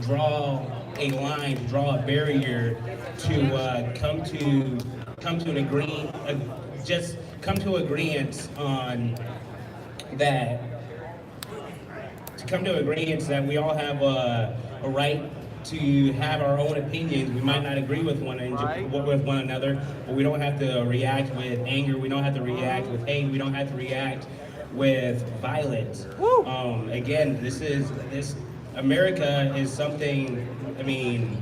draw a line, to draw a barrier, to come to an agreement, just come to agreement on that. To come to agreement that we all have a right to have our own opinions. We might not agree with one another, but we don't have to react with anger. We don't have to react with hate. We don't have to react with violence. Again, this America is something. I mean,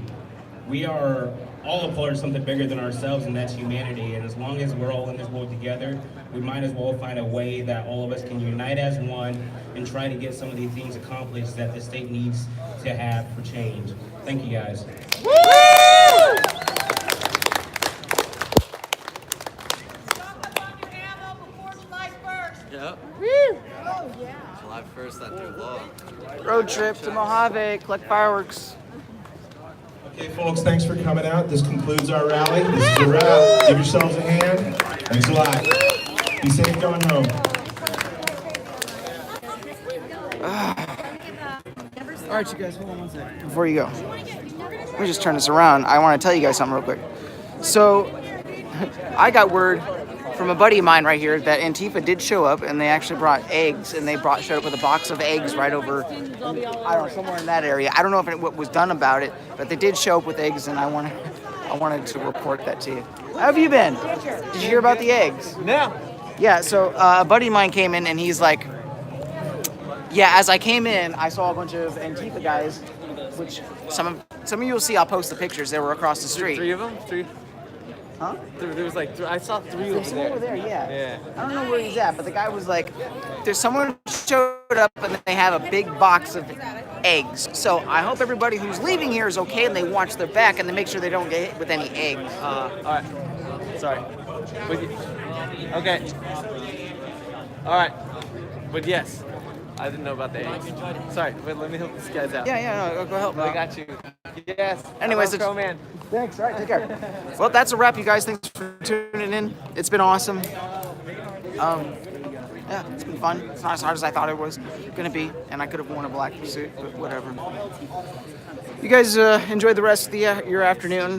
we are all a part of something bigger than ourselves, and that's humanity. And as long as we're all in this world together, we might as well find a way that all of us can unite as one and try to get some of these things accomplished that the state needs to have for change. Thank you guys. Yep. July 1st, that through law. Road trip to Mojave, collect fireworks. Okay, folks, thanks for coming out. This concludes our rally. This is a wrap. Give yourselves a hand. Thanks a lot. Be safe going home. All right, you guys, hold on one second. Before you go, let me just turn this around. I want to tell you guys something real quick. So, I got word from a buddy of mine right here that Antifa did show up, and they actually brought eggs, and they showed up with a box of eggs right over, I don't know, somewhere in that area. I don't know what was done about it, but they did show up with eggs, and I wanted to report that to you. How have you been? Did you hear about the eggs? No. Yeah, so a buddy of mine came in, and he's like, yeah, as I came in, I saw a bunch of Antifa guys, which some of you will see. I'll post the pictures. They were across the street. Three of them? Three? Huh? There was like, I saw three There's over over there. there, yeah. Yeah. I don't know where he's at, but the guy was like, there's someone showed up and they have a big box of eggs. So I hope everybody who's leaving here is okay and they watch their back and they make sure they don't get hit with any eggs. All right. Sorry. Okay. All right. But yes, I didn't know about the eggs. Sorry, but let me help these guys out. Yeah, no, go help. I got you. Yes. Anyways, Hello, man. Thanks. All right, take care. Well, that's a wrap, you guys. Thanks for tuning in. It's been awesome. Yeah, it's been fun. It's not as hard as I thought it was gonna be, and I could have worn a black suit, but whatever. You guys enjoy the rest of your afternoon.